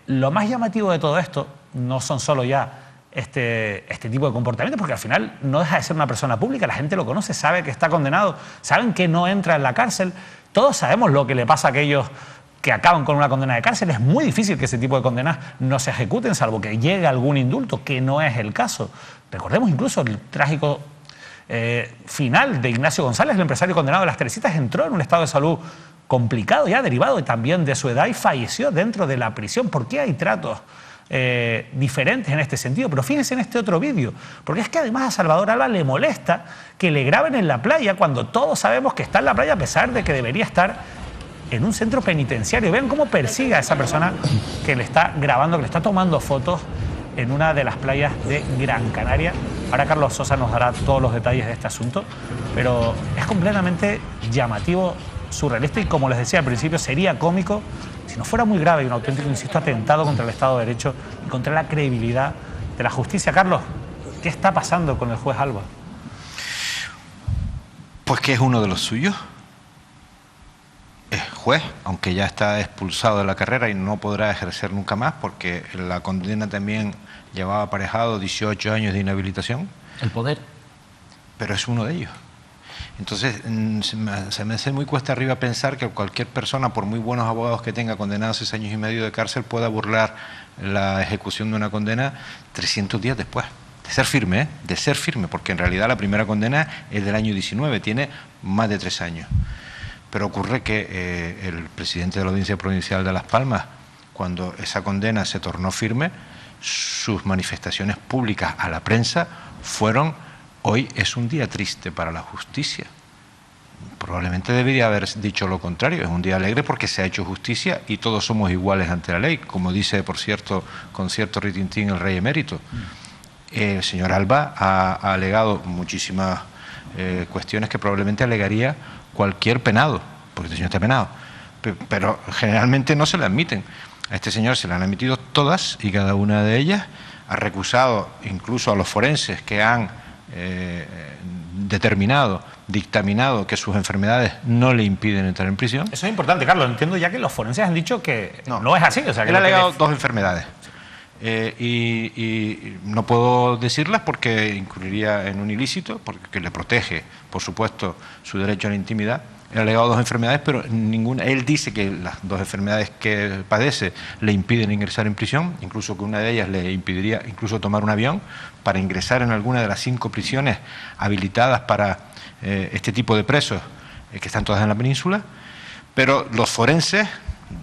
Lo más llamativo de todo esto no son solo ya este tipo de comportamientos, porque al final no deja de ser una persona pública, la gente lo conoce, sabe que está condenado, saben que no entra en la cárcel, todos sabemos lo que le pasa a aquellos que acaban con una condena de cárcel. Es muy difícil que ese tipo de condenas no se ejecuten, salvo que llegue algún indulto, que no es el caso. Recordemos incluso el trágico final de Ignacio González, el empresario condenado de Las Teresitas, entró en un estado de salud complicado ya, derivado también de su edad, y falleció dentro de la prisión. ¿Por qué hay tratos diferentes en este sentido? Pero fíjense en este otro vídeo, porque es que además a Salvador Alba le molesta que le graben en la playa cuando todos sabemos que está en la playa, a pesar de que debería estar en un centro penitenciario. Vean cómo persigue a esa persona que le está grabando, que le está tomando fotos en una de las playas de Gran Canaria. Ahora Carlos Sosa nos dará todos los detalles de este asunto, pero es completamente llamativo, surrealista, y como les decía al principio, sería cómico si no fuera muy grave y un auténtico, insisto, atentado contra el Estado de Derecho y contra la credibilidad de la justicia. Carlos, ¿qué está pasando con el juez Alba? Pues que es uno de los suyos. Es juez, aunque ya está expulsado de la carrera y no podrá ejercer nunca más, porque la condena también llevaba aparejado 18 años de inhabilitación. El poder. Pero es uno de ellos. Entonces, se me hace muy cuesta arriba pensar que cualquier persona, por muy buenos abogados que tenga, condenado a 6 años y medio de cárcel, pueda burlar la ejecución de una condena 300 días después. De ser firme, de ser firme, porque en realidad la primera condena es del año 19, tiene más de 3 años. Pero ocurre que el presidente de la Audiencia Provincial de Las Palmas, cuando esa condena se tornó firme, sus manifestaciones públicas a la prensa fueron: hoy es un día triste para la justicia. Probablemente debería haber dicho lo contrario: es un día alegre porque se ha hecho justicia y todos somos iguales ante la ley, como dice, por cierto, con cierto ritintín, el rey emérito. El señor Alba ha alegado muchísimas cuestiones que probablemente alegaría cualquier penado, porque este señor está penado, pero generalmente no se le admiten. A este señor se le han admitido todas y cada una de ellas. Ha recusado incluso a los forenses que han determinado, dictaminado que sus enfermedades no le impiden entrar en prisión. Eso es importante, Carlos. Entiendo ya que los forenses han dicho que no es así. O sea, que él ha alegado 2 enfermedades. Y no puedo decirlas porque incurriría en un ilícito, porque le protege, por supuesto, su derecho a la intimidad. Él ha alegado 2 enfermedades, pero ninguna. Él dice que las 2 enfermedades que padece le impiden ingresar en prisión, incluso que una de ellas le impediría incluso tomar un avión para ingresar en alguna de las 5 prisiones habilitadas para este tipo de presos, que están todas en la península. Pero los forenses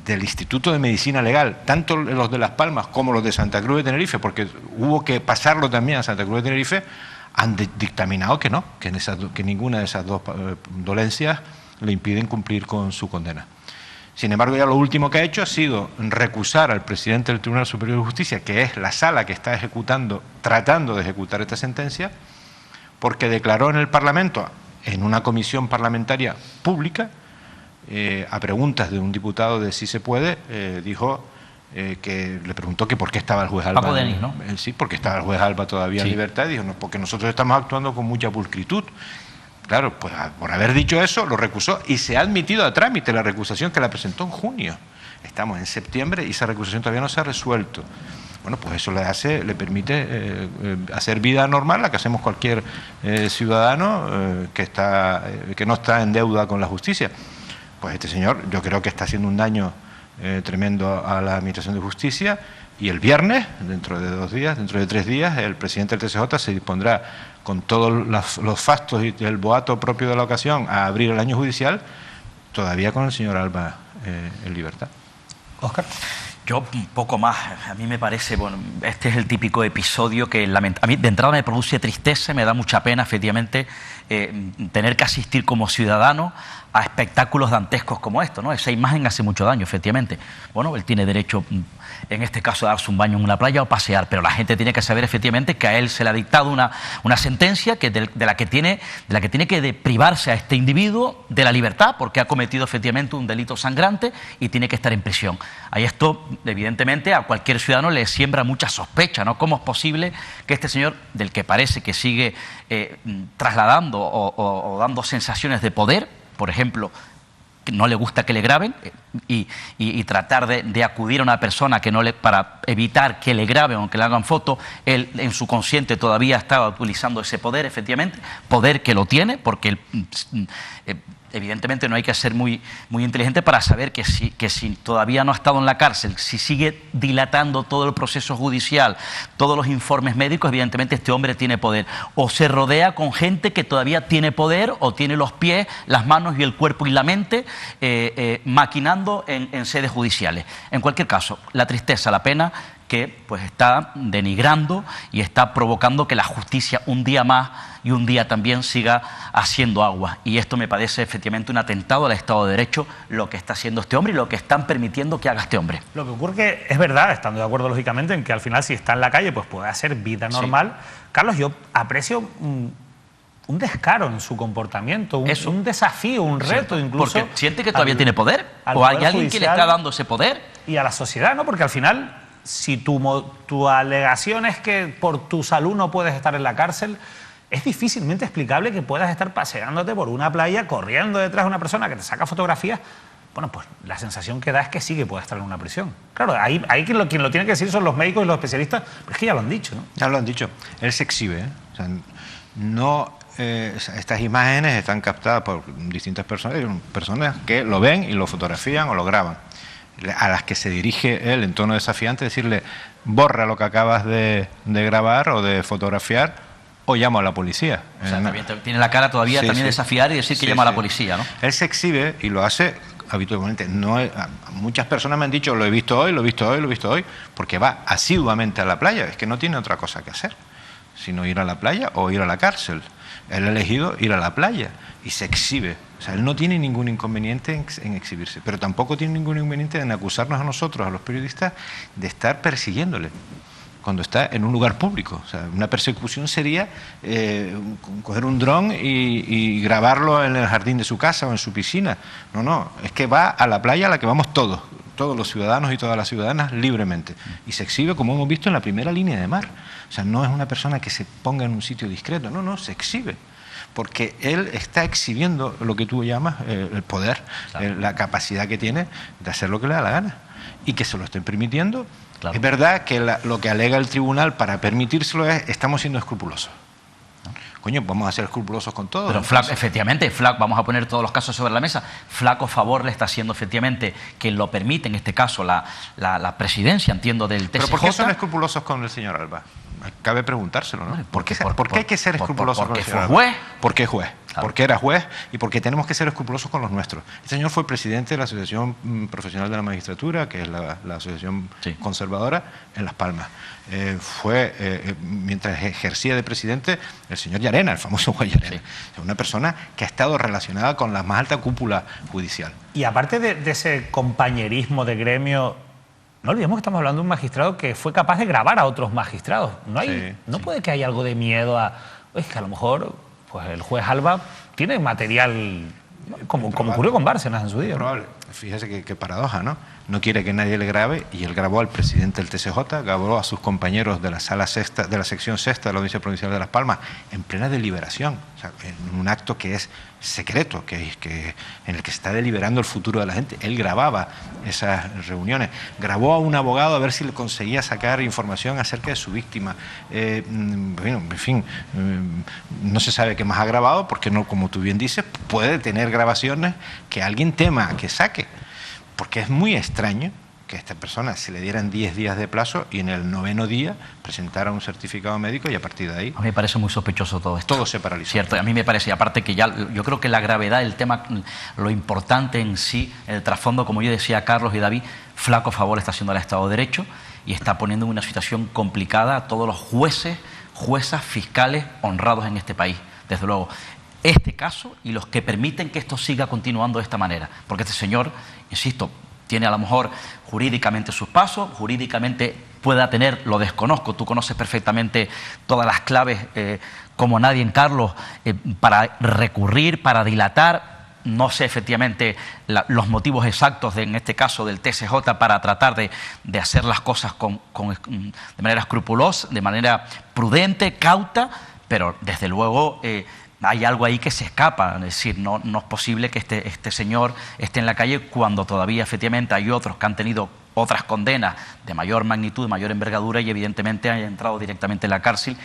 del Instituto de Medicina Legal, tanto los de Las Palmas como los de Santa Cruz de Tenerife, porque hubo que pasarlo también a Santa Cruz de Tenerife, han dictaminado que no, que ninguna de esas 2 dolencias le impiden cumplir con su condena. Sin embargo, ya lo último que ha hecho ha sido recusar al presidente del Tribunal Superior de Justicia, que es la sala que está tratando de ejecutar esta sentencia, porque declaró en el Parlamento, en una comisión parlamentaria pública, a preguntas de un diputado de Si se puede, dijo que le preguntó que por qué estaba el juez Alba. Paco Denis, ¿no? Sí, porque estaba el juez Alba todavía en libertad, y dijo: no, porque nosotros estamos actuando con mucha pulcritud. Claro, pues por haber dicho eso, lo recusó y se ha admitido a trámite la recusación, que la presentó en junio. Estamos en septiembre y esa recusación todavía no se ha resuelto. Bueno, pues eso le permite hacer vida normal, la que hacemos cualquier ciudadano que no está en deuda con la justicia. Pues este señor, yo creo que está haciendo un daño tremendo a la Administración de Justicia, y el viernes, dentro de 2 días, dentro de 3 días, el presidente del TSJ se dispondrá con todos los fastos y el boato propio de la ocasión a abrir el año judicial, todavía con el señor Alba en libertad. Óscar. Yo un poco más, a mí me parece, bueno, este es el típico episodio que a mí de entrada me produce tristeza, me da mucha pena efectivamente tener que asistir como ciudadano a espectáculos dantescos como esto, ¿no? Esa imagen hace mucho daño, efectivamente. Bueno, él tiene derecho, en este caso, a darse un baño en una playa o pasear, pero la gente tiene que saber efectivamente que a él se le ha dictado una sentencia de la que tiene que privarse a este individuo de la libertad porque ha cometido efectivamente un delito sangrante y tiene que estar en prisión. Ahí esto, evidentemente, a cualquier ciudadano le siembra mucha sospecha, ¿no? ¿Cómo es posible que este señor, del que parece que sigue trasladando o dando sensaciones de poder, por ejemplo, que no le gusta que le graben y tratar de acudir a una persona para evitar que le graben o que le hagan foto, él en su consciente todavía estaba utilizando ese poder, efectivamente, poder que lo tiene, porque evidentemente no hay que ser muy inteligente para saber que si todavía no ha estado en la cárcel, si sigue dilatando todo el proceso judicial, todos los informes médicos, evidentemente este hombre tiene poder. O se rodea con gente que todavía tiene poder o tiene los pies, las manos y el cuerpo y la mente maquinando en sedes judiciales. En cualquier caso, la tristeza, la pena que pues está denigrando y está provocando que la justicia un día más y un día también siga haciendo agua. Y esto me parece efectivamente un atentado al Estado de Derecho, lo que está haciendo este hombre y lo que están permitiendo que haga este hombre. Lo que ocurre que es verdad, estando de acuerdo lógicamente en que al final si está en la calle pues puede hacer vida normal. Sí. Carlos, yo aprecio un descaro en su comportamiento, un desafío, un reto, sí, incluso. Porque siente que todavía tiene poder, o hay alguien que le está dando ese poder. Y a la sociedad, ¿no? Porque al final, si tu alegación es que por tu salud no puedes estar en la cárcel, es difícilmente explicable que puedas estar paseándote por una playa, corriendo detrás de una persona que te saca fotografías. Bueno, pues la sensación que da es que sí que puede estar en una prisión. Claro, ahí quien lo tiene que decir son los médicos y los especialistas, pero es que ya lo han dicho, ¿no? Ya lo han dicho. Él se exhibe, ¿eh? O sea, no... estas imágenes están captadas por distintas personas que lo ven y lo fotografían o lo graban, a las que se dirige él en tono desafiante, decirle borra lo que acabas de grabar o de fotografiar o llamo a la policía. O sea, tiene la cara todavía también desafiar y decir que llama a la policía, ¿no? Él se exhibe y lo hace habitualmente. Muchas personas me han dicho lo he visto hoy, lo he visto hoy, lo he visto hoy, porque va asiduamente a la playa, es que no tiene otra cosa que hacer, sino ir a la playa o ir a la cárcel. Él ha elegido ir a la playa y se exhibe. O sea, él no tiene ningún inconveniente en exhibirse, pero tampoco tiene ningún inconveniente en acusarnos a nosotros, a los periodistas, de estar persiguiéndole cuando está en un lugar público. O sea, una persecución sería coger un dron y grabarlo en el jardín de su casa o en su piscina. No, es que va a la playa a la que vamos todos los ciudadanos y todas las ciudadanas libremente. Y se exhibe, como hemos visto, en la primera línea de mar. O sea, no es una persona que se ponga en un sitio discreto, no, se exhibe. Porque él está exhibiendo lo que tú llamas el poder, claro, la capacidad que tiene de hacer lo que le da la gana. Y que se lo estén permitiendo. Claro. Es verdad que lo que alega el tribunal para permitírselo es estamos siendo escrupulosos. Coño, vamos a ser escrupulosos con todo. Pero flaco, efectivamente, vamos a poner todos los casos sobre la mesa. Flaco favor le está haciendo efectivamente que lo permite, en este caso, la presidencia, entiendo, del TSJ. ¿Pero por qué son escrupulosos con el señor Alba? Cabe preguntárselo, ¿no? ¿Por qué hay que ser escrupulosos con el señor Alba? Juez. ¿Por qué juez? Claro. Porque era juez y porque tenemos que ser escrupulosos con los nuestros. El señor fue presidente de la Asociación Profesional de la Magistratura, que es la asociación conservadora en Las Palmas. Mientras ejercía de presidente, el señor Llarena, el famoso juez Llarena. Sí. Una persona que ha estado relacionada con la más alta cúpula judicial. Y aparte de ese compañerismo de gremio, no olvidemos que estamos hablando de un magistrado que fue capaz de grabar a otros magistrados. No puede que haya algo de miedo es que a lo mejor pues el juez Alba tiene material, como ocurrió con Bárcenas en su día. Probable. Fíjese qué paradoja, ¿no? No quiere que nadie le grabe y él grabó al presidente del TSJ, grabó a sus compañeros de la sala sexta, de la sección sexta de la Audiencia Provincial de Las Palmas en plena deliberación, o sea, en un acto que es secreto, en el que se está deliberando el futuro de la gente. Él grababa esas reuniones, grabó a un abogado a ver si le conseguía sacar información acerca de su víctima. En fin, no se sabe qué más ha grabado porque no, como tú bien dices, puede tener grabaciones que alguien tema que saque. porque es muy extraño que a esta persona se le dieran 10 días de plazo y en el 9º día presentara un certificado médico y a partir de ahí... A mí me parece muy sospechoso todo esto. Todo se paralizó. Cierto, a mí me parece, y aparte que ya, yo creo que la gravedad del tema, lo importante en sí, el trasfondo, como yo decía Carlos y David, flaco favor está haciendo al Estado de Derecho y está poniendo en una situación complicada a todos los jueces, juezas, fiscales honrados en este país, desde luego. Este caso y los que permiten que esto siga continuando de esta manera, porque este señor, insisto, tiene a lo mejor jurídicamente sus pasos, jurídicamente pueda tener, lo desconozco, tú conoces perfectamente todas las claves como nadie en Carlos, para recurrir, para dilatar. No sé efectivamente los motivos exactos, en este caso del TSJ, para tratar de hacer las cosas de manera escrupulosa, de manera prudente, cauta, pero desde luego... hay algo ahí que se escapa, es decir, no es posible que este señor esté en la calle cuando todavía efectivamente hay otros que han tenido otras condenas de mayor magnitud, de mayor envergadura y evidentemente han entrado directamente en la cárcel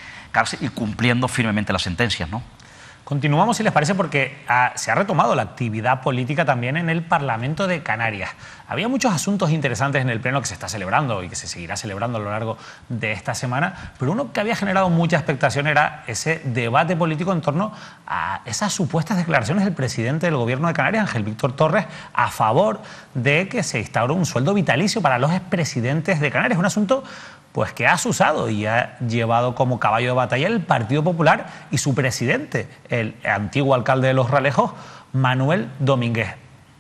y cumpliendo firmemente las sentencias, ¿no? Continuamos, si les parece, porque se ha retomado la actividad política también en el Parlamento de Canarias. Había muchos asuntos interesantes en el Pleno que se está celebrando y que se seguirá celebrando a lo largo de esta semana, pero uno que había generado mucha expectación era ese debate político en torno a esas supuestas declaraciones del presidente del Gobierno de Canarias, Ángel Víctor Torres, a favor de que se instaure un sueldo vitalicio para los expresidentes de Canarias. Un asunto pues que ha asusado y ha llevado como caballo de batalla el Partido Popular y su presidente, el antiguo alcalde de Los Realejos, Manuel Domínguez.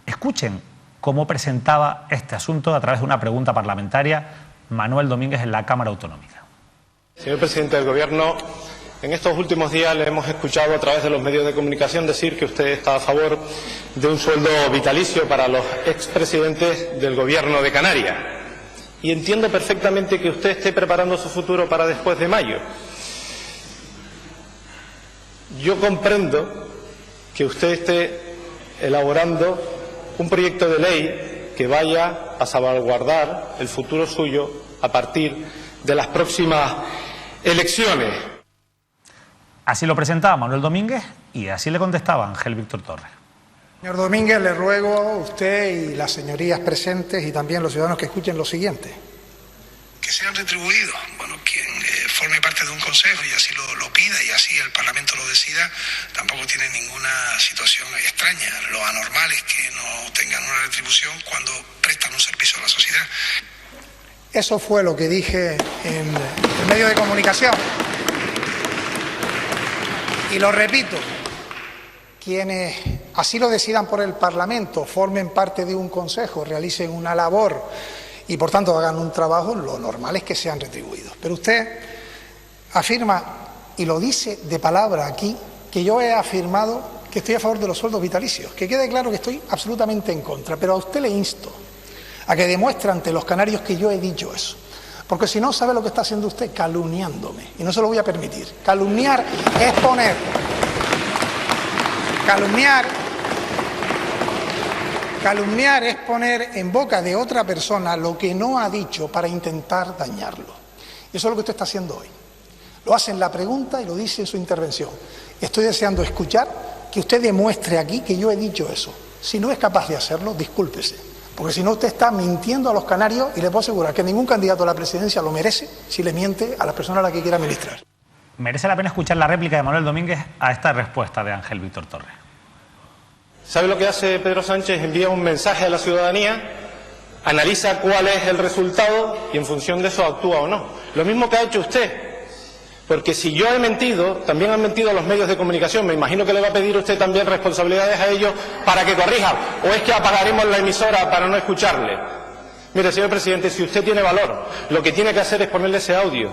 Escuchen cómo presentaba este asunto a través de una pregunta parlamentaria Manuel Domínguez en la Cámara Autonómica. Señor presidente del Gobierno, en estos últimos días le hemos escuchado a través de los medios de comunicación decir que usted está a favor de un sueldo vitalicio para los expresidentes del Gobierno de Canarias. Y entiendo perfectamente que usted esté preparando su futuro para después de mayo. Yo comprendo que usted esté elaborando un proyecto de ley que vaya a salvaguardar el futuro suyo a partir de las próximas elecciones. Así lo presentaba Manuel Domínguez y así le contestaba Ángel Víctor Torres. Señor Domínguez, le ruego a usted y las señorías presentes y también los ciudadanos que escuchen lo siguiente. Que sean retribuidos. Bueno, quien forme parte de un consejo y así lo pida y así el Parlamento lo decida, tampoco tiene ninguna situación extraña. Lo anormal es que no tengan una retribución cuando prestan un servicio a la sociedad. Eso fue lo que dije en el medio de comunicación. Y lo repito. Quienes así lo decidan por el Parlamento, formen parte de un consejo, realicen una labor y por tanto hagan un trabajo, lo normal es que sean retribuidos. Pero usted afirma, y lo dice de palabra aquí, que yo he afirmado que estoy a favor de los sueldos vitalicios. Que quede claro que estoy absolutamente en contra, pero a usted le insto a que demuestre ante los canarios que yo he dicho eso. Porque si no, ¿sabe lo que está haciendo usted? Calumniándome. Y no se lo voy a permitir. Calumniar es poner... Calumniar es poner en boca de otra persona lo que no ha dicho para intentar dañarlo. Y eso es lo que usted está haciendo hoy. Lo hace en la pregunta y lo dice en su intervención. Estoy deseando escuchar que usted demuestre aquí que yo he dicho eso. Si no es capaz de hacerlo, discúlpese. Porque si no, usted está mintiendo a los canarios y le puedo asegurar que ningún candidato a la presidencia lo merece si le miente a la persona a la que quiera ministrar. Merece la pena escuchar la réplica de Manuel Domínguez a esta respuesta de Ángel Víctor Torres. ¿Sabe lo que hace Pedro Sánchez? Envía un mensaje a la ciudadanía, analiza cuál es el resultado y en función de eso actúa o no. Lo mismo que ha hecho usted. Porque si yo he mentido, también han mentido los medios de comunicación. Me imagino que le va a pedir usted también responsabilidades a ellos para que corrijan. ¿O es que apagaremos la emisora para no escucharle? Mire, señor presidente, si usted tiene valor, lo que tiene que hacer es ponerle ese audio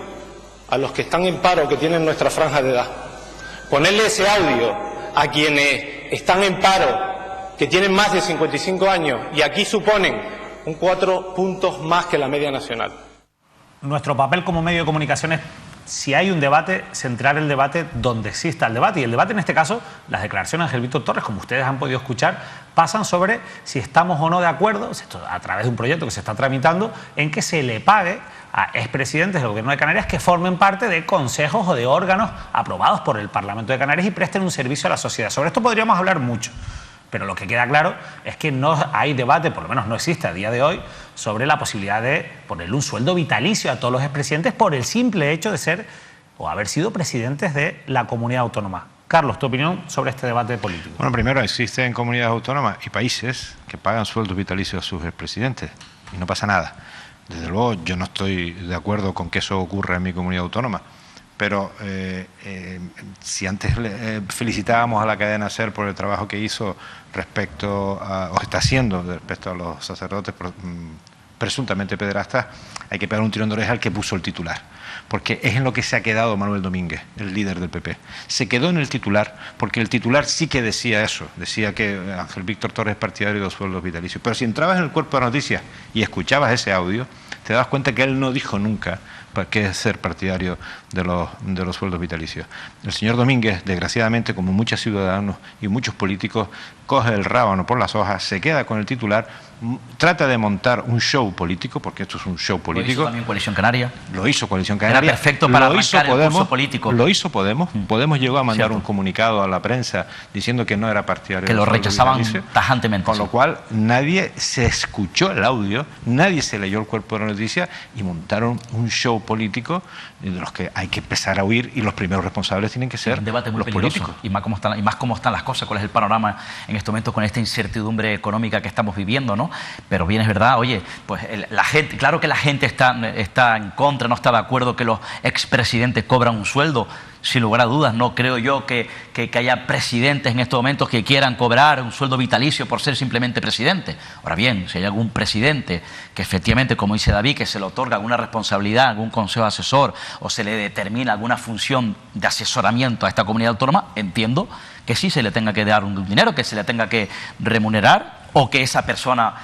a los que están en paro, que tienen nuestra franja de edad. Ponerle ese audio a quienes están en paro, que tienen más de 55 años, y aquí suponen un 4 puntos más que la media nacional. Nuestro papel como medio de comunicación es, si hay un debate, centrar el debate donde exista el debate. Y el debate, en este caso, las declaraciones de Ángel Víctor Torres, como ustedes han podido escuchar, pasan sobre si estamos o no de acuerdo, a través de un proyecto que se está tramitando, en que se le pague a expresidentes del Gobierno de Canarias que formen parte de consejos o de órganos aprobados por el Parlamento de Canarias y presten un servicio a la sociedad. Sobre esto podríamos hablar mucho. Pero lo que queda claro es que no hay debate, por lo menos no existe a día de hoy, sobre la posibilidad de ponerle un sueldo vitalicio a todos los expresidentes por el simple hecho de ser o haber sido presidentes de la comunidad autónoma. Carlos, tu opinión sobre este debate político. Bueno, primero, existen comunidades autónomas y países que pagan sueldos vitalicios a sus expresidentes y no pasa nada. Desde luego, yo no estoy de acuerdo con que eso ocurra en mi comunidad autónoma. Pero si antes felicitábamos a la cadena SER por el trabajo que hizo respecto a, o está haciendo respecto a los sacerdotes presuntamente pederastas, hay que pegar un tirón de oreja al que puso el titular. Porque es en lo que se ha quedado Manuel Domínguez, el líder del PP. Se quedó en el titular, porque el titular sí que decía eso, decía que Ángel Víctor Torres es partidario de los sueldos vitalicios. Pero si entrabas en el cuerpo de noticias y escuchabas ese audio, te das cuenta que él no dijo nunca qué es ser partidario de los sueldos vitalicios. El señor Domínguez, desgraciadamente, como muchos ciudadanos y muchos políticos, coge el rábano por las hojas, se queda con el titular, trata de montar un show político, porque esto es un show político. Lo hizo también Coalición Canaria. Lo hizo Coalición Canaria. Era perfecto para arrancar el curso político. Lo hizo Podemos. Podemos llegó a mandar un comunicado a la prensa diciendo que no era partidario. Que lo rechazaban tajantemente. Con lo cual nadie se escuchó el audio, nadie se leyó el cuerpo de la noticia y montaron un show político de los que hay que empezar a huir, y los primeros responsables tienen que ser un debate muy los peligroso, políticos. Y más cómo están las cosas, cuál es el panorama en este momento con esta incertidumbre económica que estamos viviendo, ¿no? Pero bien es verdad, oye, pues la gente, claro que la gente está en contra, no está de acuerdo que los expresidentes cobran un sueldo. Sin lugar a dudas, no creo yo que haya presidentes en estos momentos que quieran cobrar un sueldo vitalicio por ser simplemente presidente. Ahora bien, si hay algún presidente que efectivamente, como dice David, que se le otorga alguna responsabilidad, algún consejo asesor o se le determina alguna función de asesoramiento a esta comunidad autónoma, entiendo que sí se le tenga que dar un dinero, que se le tenga que remunerar, o que esa persona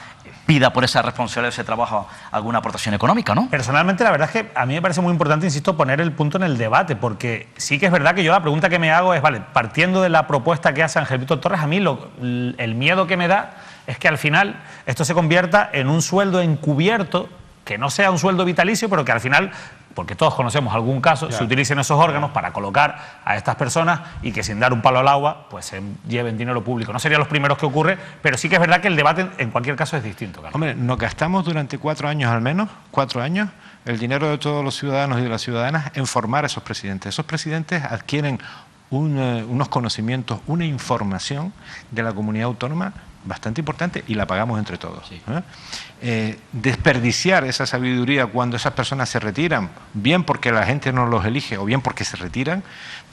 pida por esa responsabilidad, ese trabajo, alguna aportación económica, ¿no? Personalmente, la verdad es que a mí me parece muy importante, insisto, poner el punto en el debate, porque sí que es verdad que yo la pregunta que me hago es, vale, partiendo de la propuesta que hace Ángel Víctor Torres, a mí el miedo que me da es que al final esto se convierta en un sueldo encubierto, que no sea un sueldo vitalicio, pero que al final, porque todos conocemos algún caso, se utilicen esos órganos para colocar a estas personas y que sin dar un palo al agua, pues se lleven dinero público. No serían los primeros que ocurre, pero sí que es verdad que el debate en cualquier caso es distinto, Carlos. Hombre, nos gastamos durante 4 años al menos, 4 años, el dinero de todos los ciudadanos y de las ciudadanas en formar a esos presidentes. Esos presidentes adquieren unos conocimientos, una información de la comunidad autónoma bastante importante y la pagamos entre todos. Sí. Desperdiciar esa sabiduría cuando esas personas se retiran, bien porque la gente no los elige o bien porque se retiran,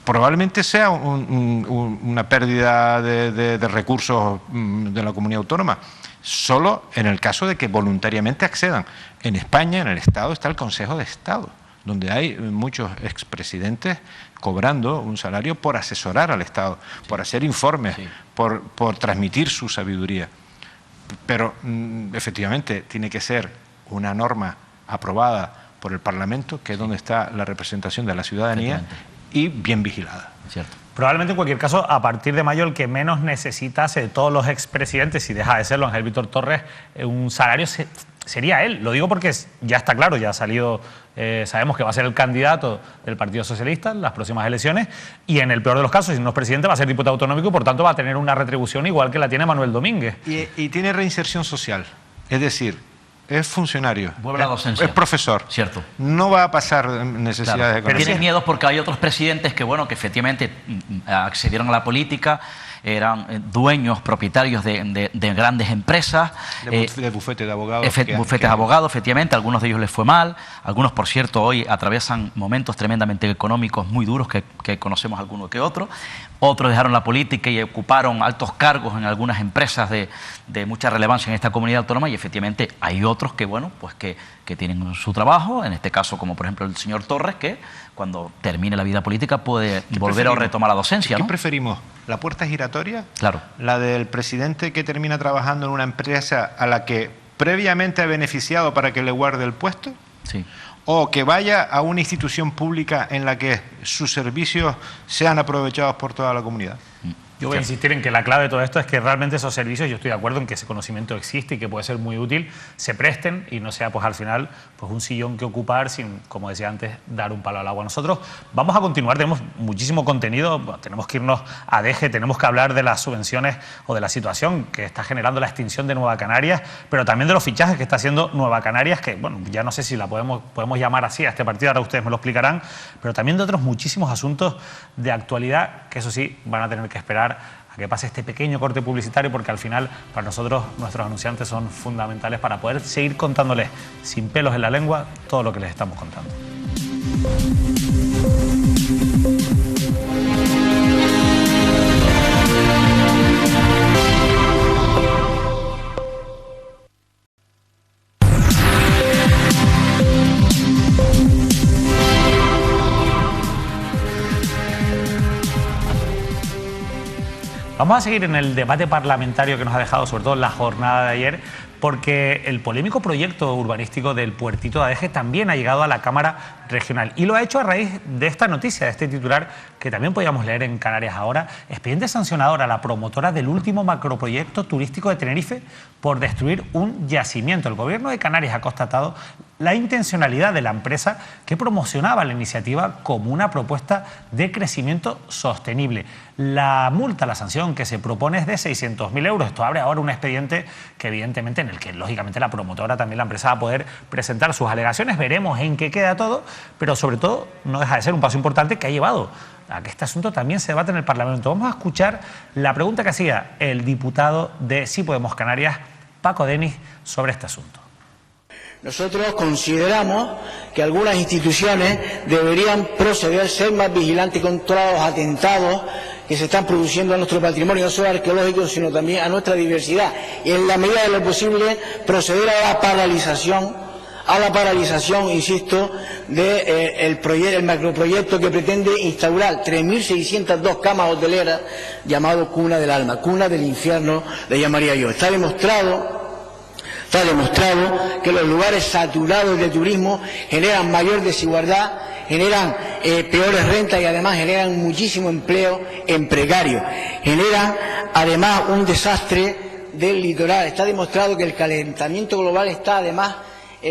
probablemente sea una pérdida de recursos de la comunidad autónoma, solo en el caso de que voluntariamente accedan. En España, en el Estado, está el Consejo de Estado, donde hay muchos expresidentes cobrando un salario por asesorar al Estado, por hacer informes, por transmitir su sabiduría. Pero efectivamente tiene que ser una norma aprobada por el Parlamento, que es donde está la representación de la ciudadanía, y bien vigilada. Cierto. Probablemente en cualquier caso, a partir de mayo, el que menos necesitase de todos los expresidentes, si deja de serlo Ángel Víctor Torres, un salario sería él. Lo digo porque ya está claro, ya ha salido, sabemos que va a ser el candidato del Partido Socialista en las próximas elecciones, y en el peor de los casos, si no es presidente, va a ser diputado autonómico y por tanto va a tener una retribución igual que la tiene Manuel Domínguez. Y tiene reinserción social, es decir, es funcionario, vuelve a la docencia, es profesor. Cierto. No va a pasar necesidades económicas. Tienen miedos porque hay otros presidentes que, bueno, que efectivamente accedieron a la política, eran dueños, propietarios de grandes empresas. De bufete de abogados. Bufetes de abogados, efectivamente. A algunos de ellos les fue mal. Algunos, por cierto, hoy atraviesan momentos tremendamente económicos muy duros que conocemos alguno que otro. Otros dejaron la política y ocuparon altos cargos en algunas empresas de mucha relevancia en esta comunidad autónoma, y efectivamente hay otros que, bueno, pues que tienen su trabajo, en este caso como por ejemplo el señor Torres, que cuando termine la vida política puede volver a retomar la docencia, ¿no? ¿Qué preferimos? ¿La puerta giratoria? Claro. ¿La del presidente que termina trabajando en una empresa a la que previamente ha beneficiado para que le guarde el puesto? Sí. ¿O que vaya a una institución pública en la que sus servicios sean aprovechados por toda la comunidad? Yo voy a insistir en que la clave de todo esto es que realmente esos servicios, yo estoy de acuerdo en que ese conocimiento existe y que puede ser muy útil, se presten y no sea pues al final pues un sillón que ocupar sin, como decía antes, dar un palo al agua. Nosotros vamos a continuar, tenemos muchísimo contenido, bueno, tenemos que irnos a DG, tenemos que hablar de las subvenciones o de la situación que está generando la extinción de Nueva Canarias, pero también de los fichajes que está haciendo Nueva Canarias, que bueno, ya no sé si la podemos llamar así a este partido, ahora ustedes me lo explicarán, pero también de otros muchísimos asuntos de actualidad que eso sí van a tener que esperar a que pase este pequeño corte publicitario, porque al final para nosotros nuestros anunciantes son fundamentales para poder seguir contándoles sin pelos en la lengua todo lo que les estamos contando. Vamos a seguir en el debate parlamentario que nos ha dejado sobre todo la jornada de ayer, porque el polémico proyecto urbanístico del Puertito de Adeje también ha llegado a la Cámara Regional y lo ha hecho a raíz de esta noticia, de este titular que también podíamos leer en Canarias Ahora. Expediente sancionador a la promotora del último macroproyecto turístico de Tenerife por destruir un yacimiento. El Gobierno de Canarias ha constatado la intencionalidad de la empresa que promocionaba la iniciativa como una propuesta de crecimiento sostenible. La multa, la sanción que se propone es de 600.000 euros. Esto abre ahora un expediente que evidentemente en el que lógicamente la promotora, también la empresa, va a poder presentar sus alegaciones. Veremos en qué queda todo, pero sobre todo no deja de ser un paso importante que ha llevado a que este asunto también se debate en el Parlamento. Vamos a escuchar la pregunta que hacía el diputado de Sí Podemos Canarias, Paco Denis, sobre este asunto. Nosotros consideramos que algunas instituciones deberían proceder, ser más vigilantes contra los atentados que se están produciendo a nuestro patrimonio, no solo arqueológico, sino también a nuestra diversidad. Y en la medida de lo posible proceder a la paralización, insisto, el macroproyecto que pretende instaurar 3.602 camas hoteleras llamado Cuna del Alma, Cuna del Infierno, le llamaría yo. Está demostrado que los lugares saturados de turismo generan mayor desigualdad, generan peores rentas y además generan muchísimo empleo en precario. Generan además un desastre del litoral. Está demostrado que el calentamiento global está además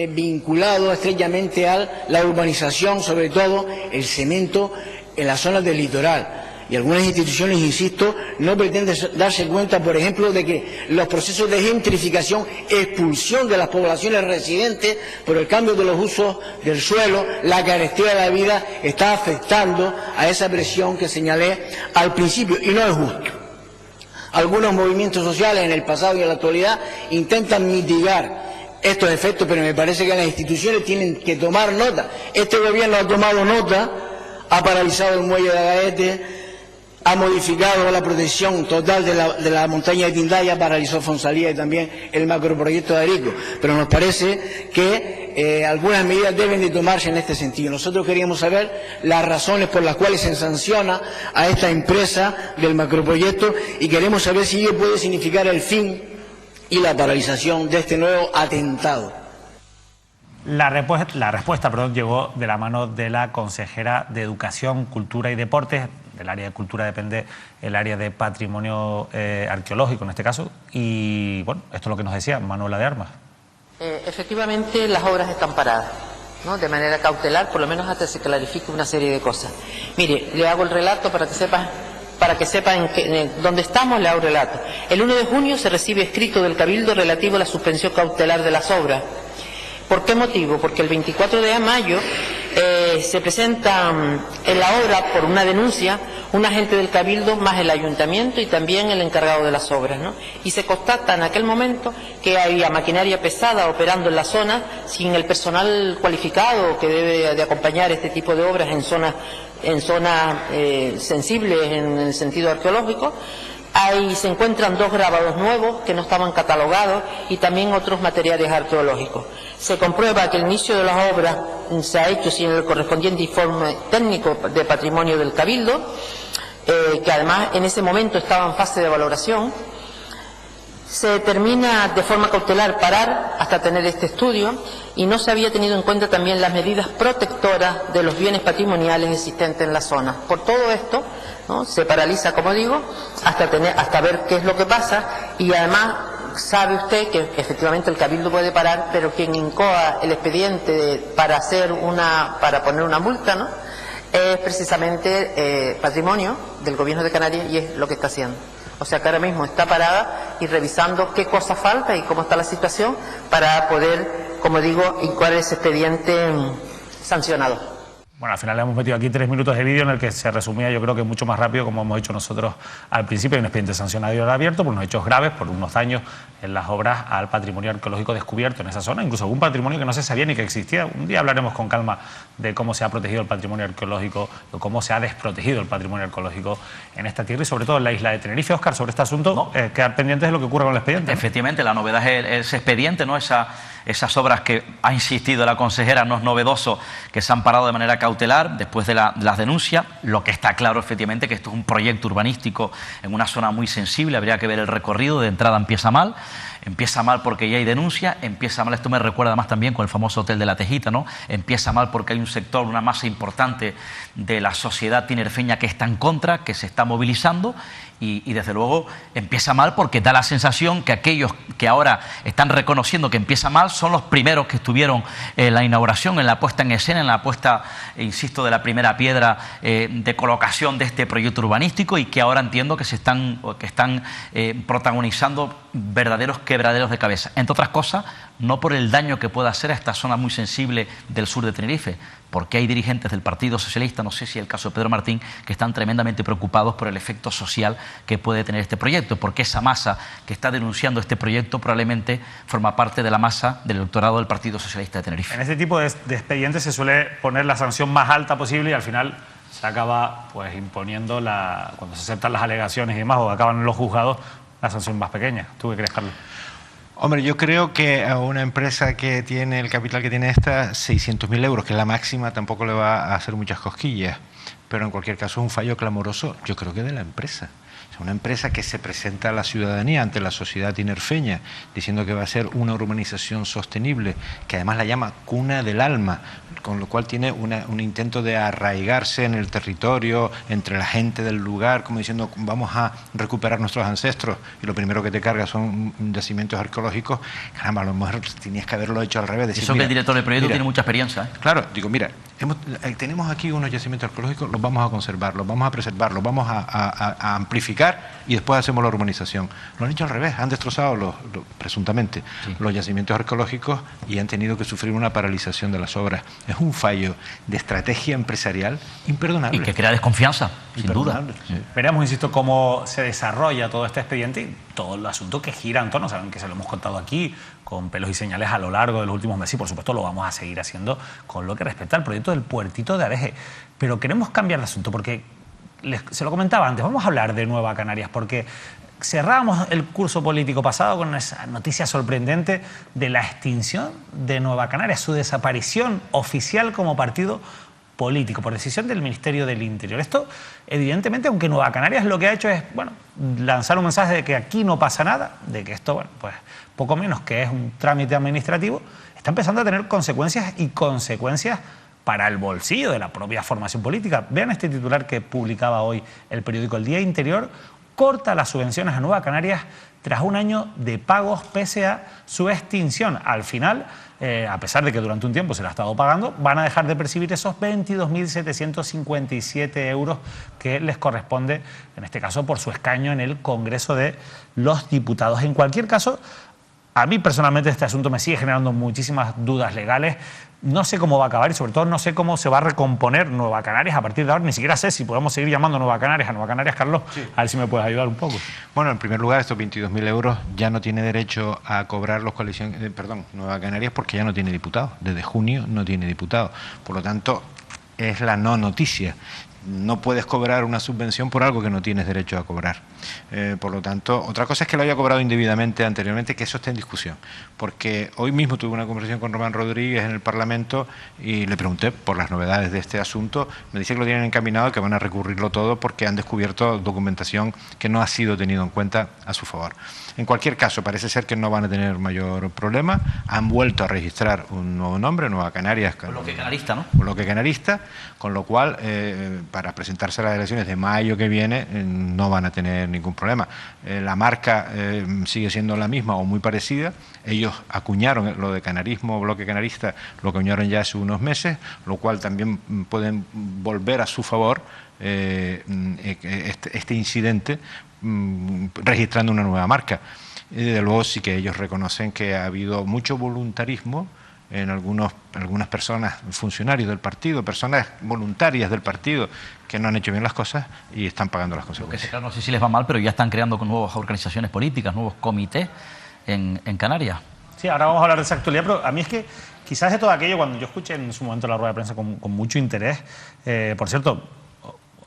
vinculado estrechamente a la urbanización, sobre todo el cemento en las zonas del litoral. Y algunas instituciones, insisto, no pretenden darse cuenta, por ejemplo, de que los procesos de gentrificación, expulsión de las poblaciones residentes por el cambio de los usos del suelo, la carestía de la vida, está afectando a esa presión que señalé al principio, y no es justo. Algunos movimientos sociales en el pasado y en la actualidad intentan mitigar estos efectos, pero me parece que las instituciones tienen que tomar nota. Este gobierno ha tomado nota, ha paralizado el muelle de Agaete, ha modificado la protección total de la montaña de Tindaya, paralizó Fonsalía y también el macroproyecto de Arico. Pero nos parece que algunas medidas deben de tomarse en este sentido. Nosotros queríamos saber las razones por las cuales se sanciona a esta empresa del macroproyecto y queremos saber si ello puede significar el fin y la paralización de este nuevo atentado. La respuesta llegó de la mano de la consejera de Educación, Cultura y Deportes. Del área de cultura depende el área de patrimonio arqueológico en este caso. Y bueno, esto es lo que nos decía Manuela de Armas. Efectivamente, las obras están paradas, ¿no? De manera cautelar, por lo menos hasta se clarifique una serie de cosas. Mire, le hago el relato para que sepan dónde estamos, le hago el relato. El 1 de junio se recibe escrito del Cabildo relativo a la suspensión cautelar de las obras. ¿Por qué motivo? Porque el 24 de mayo se presenta en la obra por una denuncia un agente del Cabildo más el Ayuntamiento y también el encargado de las obras, ¿no? Y se constata en aquel momento que había maquinaria pesada operando en la zona sin el personal cualificado que debe de acompañar este tipo de obras en zonas sensibles en el sentido arqueológico. Ahí se encuentran 2 grabados nuevos que no estaban catalogados y también otros materiales arqueológicos. Se comprueba que el inicio de las obras se ha hecho sin el correspondiente informe técnico de patrimonio del Cabildo, que además en ese momento estaba en fase de valoración. Se determina de forma cautelar parar hasta tener este estudio y no se había tenido en cuenta también las medidas protectoras de los bienes patrimoniales existentes en la zona. Por todo esto, ¿no? Se paraliza, como digo, hasta ver qué es lo que pasa, y además sabe usted que efectivamente el Cabildo puede parar, pero quien incoa el expediente para poner una multa, ¿no?, es precisamente Patrimonio del Gobierno de Canarias, y es lo que está haciendo. O sea que ahora mismo está parada y revisando qué cosa falta y cómo está la situación para poder, como digo, incoar ese expediente sancionado. Bueno, al final le hemos metido aquí 3 minutos de vídeo en el que se resumía, yo creo que mucho más rápido, como hemos hecho nosotros al principio. Hay un expediente sancionado abierto por unos hechos graves, por unos daños en las obras al patrimonio arqueológico descubierto en esa zona, incluso algún patrimonio que no se sabía ni que existía. Un día hablaremos con calma de cómo se ha protegido el patrimonio arqueológico o cómo se ha desprotegido el patrimonio arqueológico en esta tierra y sobre todo en la isla de Tenerife. Óscar, sobre este asunto, quedar pendientes de lo que ocurre con el expediente, ¿no? Efectivamente, la novedad es ese expediente, ¿no? Esas obras que ha insistido la consejera, no es novedoso que se han parado de manera cautelar después de las denuncias. Lo que está claro, efectivamente, que esto es un proyecto urbanístico en una zona muy sensible. Habría que ver el recorrido. De entrada empieza mal porque ya hay denuncia, empieza mal, esto me recuerda más también con el famoso Hotel de la Tejita, ¿no? Empieza mal porque hay un sector, una masa importante de la sociedad tinerfeña que está en contra, que se está movilizando, y desde luego empieza mal porque da la sensación que aquellos que ahora están reconociendo que empieza mal son los primeros que estuvieron en la inauguración, en la puesta en escena, en la puesta, insisto, de la primera piedra de colocación de este proyecto urbanístico, y que ahora entiendo que están protagonizando verdaderos quebraderos de cabeza, entre otras cosas, no por el daño que pueda hacer a esta zona muy sensible del sur de Tenerife, porque hay dirigentes del Partido Socialista, no sé si es el caso de Pedro Martín, que están tremendamente preocupados por el efecto social que puede tener este proyecto, porque esa masa que está denunciando este proyecto probablemente forma parte de la masa del electorado del Partido Socialista de Tenerife. En este tipo de expedientes se suele poner la sanción más alta posible y al final se acaba pues imponiendo, cuando se aceptan las alegaciones y demás, o acaban en los juzgados, la sanción más pequeña. ¿Tú qué crees, Carlos? Hombre, yo creo que a una empresa que tiene el capital que tiene esta, 600.000 euros, que es la máxima, tampoco le va a hacer muchas cosquillas. Pero en cualquier caso es un fallo clamoroso, yo creo que de la empresa. Es una empresa que se presenta a la ciudadanía, ante la sociedad tinerfeña, diciendo que va a ser una urbanización sostenible, que además la llama cuna del alma, con lo cual tiene un intento de arraigarse en el territorio, entre la gente del lugar, como diciendo vamos a recuperar nuestros ancestros, y lo primero que te cargas son yacimientos arqueológicos. Caramba, a lo mejor tenías que haberlo hecho al revés. Decir, eso que el director del proyecto tiene mucha experiencia. Claro, digo, mira, tenemos aquí unos yacimientos arqueológicos, los vamos a conservar, los vamos a preservar, los vamos a amplificar, y después hacemos la urbanización. Lo han hecho al revés, han destrozado presuntamente los yacimientos arqueológicos y han tenido que sufrir una paralización de las obras. Es un fallo de estrategia empresarial imperdonable. Y que crea desconfianza, sin duda. Sí. Veremos, insisto, cómo se desarrolla todo este expediente y todo el asunto que gira en torno. Saben que se lo hemos contado aquí con pelos y señales a lo largo de los últimos meses, y por supuesto lo vamos a seguir haciendo con lo que respecta al proyecto del puertito de Adeje. Pero queremos cambiar de asunto porque se lo comentaba antes, vamos a hablar de Nueva Canarias, porque cerramos el curso político pasado con esa noticia sorprendente de la extinción de Nueva Canarias, su desaparición oficial como partido político, por decisión del Ministerio del Interior. Esto, evidentemente, aunque Nueva Canarias lo que ha hecho es, lanzar un mensaje de que aquí no pasa nada, de que esto, pues poco menos que es un trámite administrativo, está empezando a tener consecuencias para el bolsillo de la propia formación política. Vean este titular que publicaba hoy el periódico El Día Interior: corta las subvenciones a Nueva Canarias tras un año de pagos pese a su extinción. Al final, a pesar de que durante un tiempo se la ha estado pagando, van a dejar de percibir esos 22.757 euros que les corresponde, en este caso, por su escaño en el Congreso de los Diputados. En cualquier caso, a mí personalmente este asunto me sigue generando muchísimas dudas legales. No sé cómo va a acabar y sobre todo no sé cómo se va a recomponer Nueva Canarias a partir de ahora. Ni siquiera sé si podemos seguir llamando Nueva Canarias a Nueva Canarias. Carlos, sí. A ver si me puedes ayudar un poco. Bueno, en primer lugar, estos 22.000 euros ya no tiene derecho a cobrar Nueva Canarias, porque ya no tiene diputado. Desde junio no tiene diputado. Por lo tanto, es la no noticia. No puedes cobrar una subvención por algo que no tienes derecho a cobrar. Por lo tanto, otra cosa es que lo haya cobrado indebidamente anteriormente, que eso está en discusión. Porque hoy mismo tuve una conversación con Román Rodríguez en el Parlamento y le pregunté por las novedades de este asunto. Me dice que lo tienen encaminado y que van a recurrirlo todo porque han descubierto documentación que no ha sido tenido en cuenta a su favor. En cualquier caso, parece ser que no van a tener mayor problema. Han vuelto a registrar un nuevo nombre, Nueva Canarias. Bloque Canarista, ¿no? Bloque Canarista, con lo cual para presentarse a las elecciones de mayo que viene no van a tener ningún problema. La marca sigue siendo la misma o muy parecida. Ellos acuñaron lo de canarismo, bloque canarista, lo acuñaron ya hace unos meses, lo cual también pueden volver a su favor este incidente registrando una nueva marca. Y desde luego sí que ellos reconocen que ha habido mucho voluntarismo en algunas personas, funcionarios del partido, personas voluntarias del partido que no han hecho bien las cosas y están pagando las consecuencias. No sé si les va mal, pero ya están creando nuevas organizaciones políticas, nuevos comités en Canarias. Sí, ahora vamos a hablar de esa actualidad, pero a mí es que quizás de todo aquello, cuando yo escuché en su momento la rueda de prensa con mucho interés, por cierto,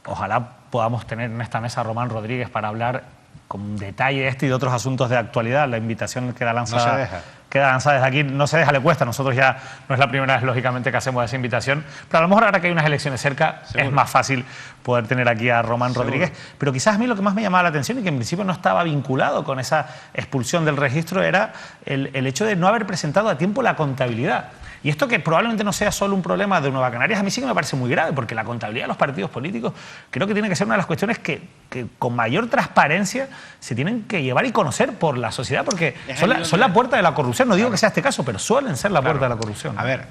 ojalá podamos tener en esta mesa a Román Rodríguez para hablar con detalle de este y de otros asuntos de actualidad. La invitación queda lanzada. No se deja. Queda lanzada desde aquí, no se deja, le cuesta. Nosotros ya no es la primera vez, lógicamente, que hacemos esa invitación, pero a lo mejor ahora que hay unas elecciones cerca, es más fácil poder tener aquí a Román Rodríguez. Pero quizás a mí lo que más me llamaba la atención y que en principio no estaba vinculado con esa expulsión del registro era el hecho de no haber presentado a tiempo la contabilidad. Y esto, que probablemente no sea solo un problema de Nueva Canarias, a mí sí que me parece muy grave, porque la contabilidad de los partidos políticos creo que tiene que ser una de las cuestiones que con mayor transparencia se tienen que llevar y conocer por la sociedad, porque son la puerta de la corrupción. No digo que sea este caso, pero suelen ser la puerta de la corrupción. A ver,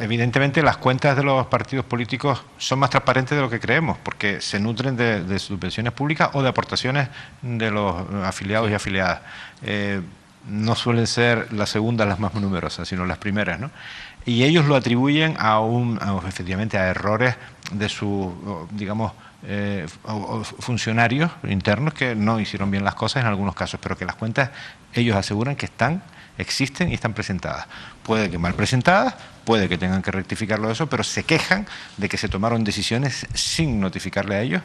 evidentemente las cuentas de los partidos políticos son más transparentes de lo que creemos, porque se nutren de subvenciones públicas o de aportaciones de los afiliados y afiliadas. No suelen ser las segundas las más numerosas, sino las primeras, ¿no? Y ellos lo atribuyen efectivamente a errores de sus, digamos, funcionarios internos que no hicieron bien las cosas en algunos casos, pero que las cuentas ellos aseguran que existen y están presentadas. Puede que mal presentadas, puede que tengan que rectificarlo eso, pero se quejan de que se tomaron decisiones sin notificarle a ellos.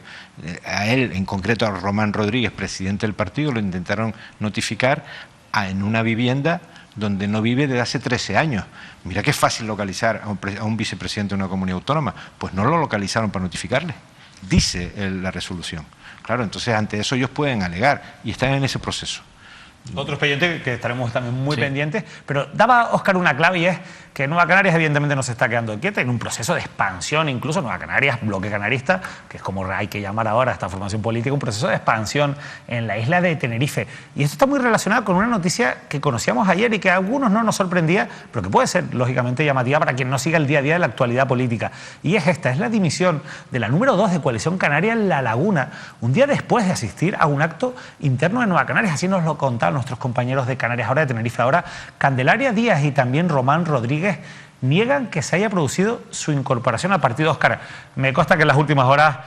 A él, en concreto a Román Rodríguez, presidente del partido, lo intentaron notificar en una vivienda donde no vive desde hace 13 años. Mira qué fácil localizar a un vicepresidente de una comunidad autónoma. Pues no lo localizaron para notificarle, dice la resolución. Claro, entonces ante eso ellos pueden alegar y están en ese proceso. Otro expediente que estaremos también muy pendientes, pero daba Óscar una clave, y es que Nueva Canarias evidentemente no se está quedando quieta, en un proceso de expansión, incluso Nueva Canarias, bloque canarista, que es como hay que llamar ahora a esta formación política, un proceso de expansión en la isla de Tenerife. Y esto está muy relacionado con una noticia que conocíamos ayer y que a algunos no nos sorprendía, pero que puede ser lógicamente llamativa para quien no siga el día a día de la actualidad política. Y es la dimisión de la número 2 de Coalición Canaria en La Laguna, un día después de asistir a un acto interno de Nueva Canarias. Así nos lo contaban nuestros compañeros de Canarias Ahora, de Tenerife Ahora. Candelaria Díaz y también Román Rodríguez niegan que se haya producido su incorporación al partido. Óscar, me consta que en las últimas horas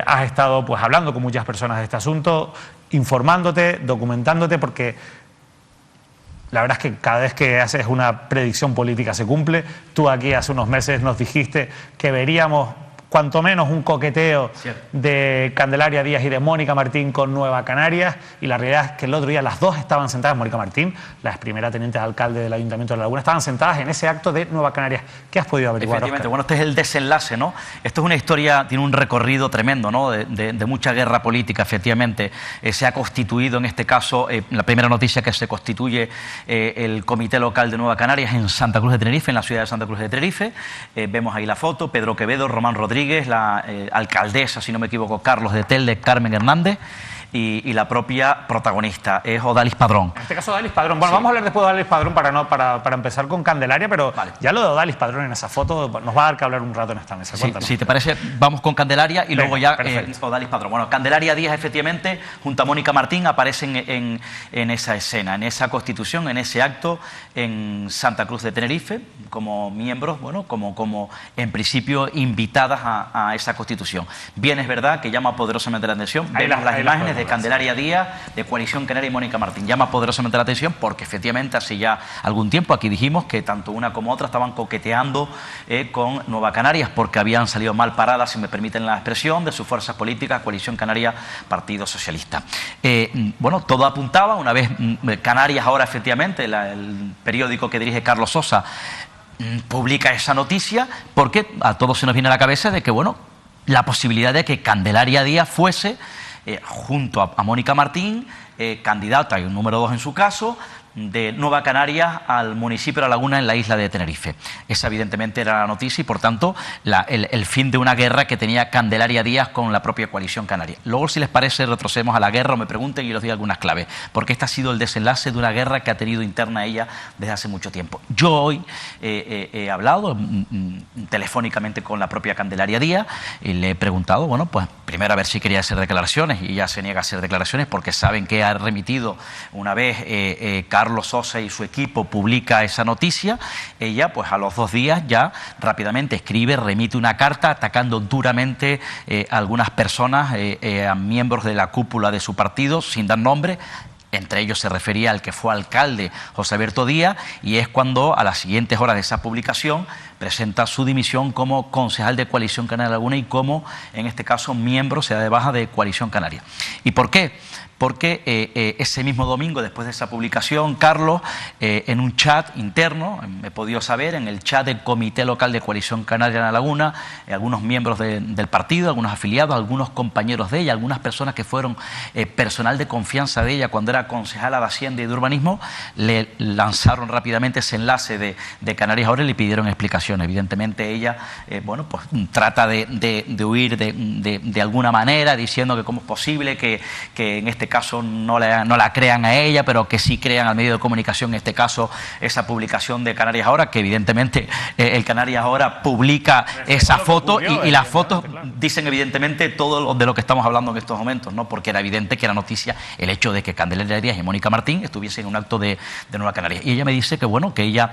has estado pues hablando con muchas personas de este asunto, informándote, documentándote, porque la verdad es que cada vez que haces una predicción política se cumple. Tú aquí hace unos meses nos dijiste que veríamos cuanto menos un coqueteo de Candelaria Díaz y de Mónica Martín con Nueva Canarias, y la realidad es que el otro día las dos estaban sentadas, Mónica Martín, la ex primera teniente de alcalde del Ayuntamiento de La Laguna, estaban sentadas en ese acto de Nueva Canarias. ¿Qué has podido averiguar, Efectivamente, Óscar? bueno, este es el desenlace, ¿no? Esto es una historia, tiene un recorrido tremendo, ¿no? De mucha guerra política, efectivamente. Se ha constituido, en este caso, la primera noticia, que se constituye el Comité Local de Nueva Canarias en Santa Cruz de Tenerife, en la ciudad de Santa Cruz de Tenerife. Vemos ahí la foto, Pedro Quevedo, Román Rodríguez, la alcaldesa, si no me equivoco, Carlos de Telde, Carmen Hernández, y la propia protagonista es Odalis Padrón. En este caso, Odalis Padrón. Bueno, vamos a hablar después de Odalis Padrón para empezar con Candelaria, pero ya lo de Odalis Padrón en esa foto nos va a dar que hablar un rato en esta mesa. Sí, si te parece, vamos con Candelaria y luego ya Odalis Padrón. Bueno, Candelaria Díaz, efectivamente, junto a Mónica Martín, aparecen en esa escena, en esa constitución, en ese acto en Santa Cruz de Tenerife, como miembros, bueno, como en principio invitadas a esa constitución. Bien, es verdad que llama poderosamente la atención. Vemos las imágenes de Candelaria Díaz, de Coalición Canaria, y Mónica Martín. Llama poderosamente la atención porque efectivamente hace ya algún tiempo aquí dijimos que tanto una como otra estaban coqueteando con Nueva Canarias, porque habían salido mal paradas, si me permiten la expresión, de sus fuerzas políticas, Coalición Canaria, Partido Socialista. Bueno, todo apuntaba, una vez Canarias Ahora, efectivamente, el periódico que dirige Carlos Sosa, publica esa noticia, porque a todos se nos viene a la cabeza de que, bueno, la posibilidad de que Candelaria Díaz fuese, junto a Mónica Martín, candidata y un número 2 en su caso, de Nueva Canarias al municipio de La Laguna en la isla de Tenerife. Esa evidentemente era la noticia y por tanto el fin de una guerra que tenía Candelaria Díaz con la propia coalición canaria. Luego, si les parece, retrocedemos a la guerra o me pregunten y les doy algunas claves, porque este ha sido el desenlace de una guerra que ha tenido interna ella desde hace mucho tiempo. Yo hoy he hablado telefónicamente con la propia Candelaria Díaz y le he preguntado, bueno, pues primero a ver si quería hacer declaraciones, y ella se niega a hacer declaraciones porque saben que ha remitido una vez Carlos Sosa y su equipo publica esa noticia. Ella, pues a los 2 días ya rápidamente escribe, remite una carta atacando duramente a algunas personas, a miembros de la cúpula de su partido, sin dar nombre. Entre ellos se refería al que fue alcalde, José Alberto Díaz, y es cuando a las siguientes horas de esa publicación presenta su dimisión como concejal de Coalición Canaria Laguna y como, en este caso, miembro, se da de baja de Coalición Canaria. ¿Y por qué? Porque ese mismo domingo, después de esa publicación, Carlos, en un chat interno, he podido saber, en el chat del Comité Local de Coalición Canaria en La Laguna, algunos miembros del partido, algunos afiliados, algunos compañeros de ella, algunas personas que fueron personal de confianza de ella cuando era concejala de Hacienda y de Urbanismo, le lanzaron rápidamente ese enlace de Canarias Ahora y le pidieron explicaciones. Evidentemente ella, bueno, pues trata de huir de alguna manera, diciendo que cómo es posible que en este caso no la crean a ella, pero que sí crean al medio de comunicación, en este caso esa publicación de Canarias Ahora, que evidentemente el Canarias Ahora publica esa foto y las fotos dicen evidentemente todo de lo que estamos hablando en estos momentos, ¿no? Porque era evidente que era noticia el hecho de que Candelaria Díaz y Mónica Martín estuviesen en un acto de Nueva Canarias. Y ella me dice que bueno, que ella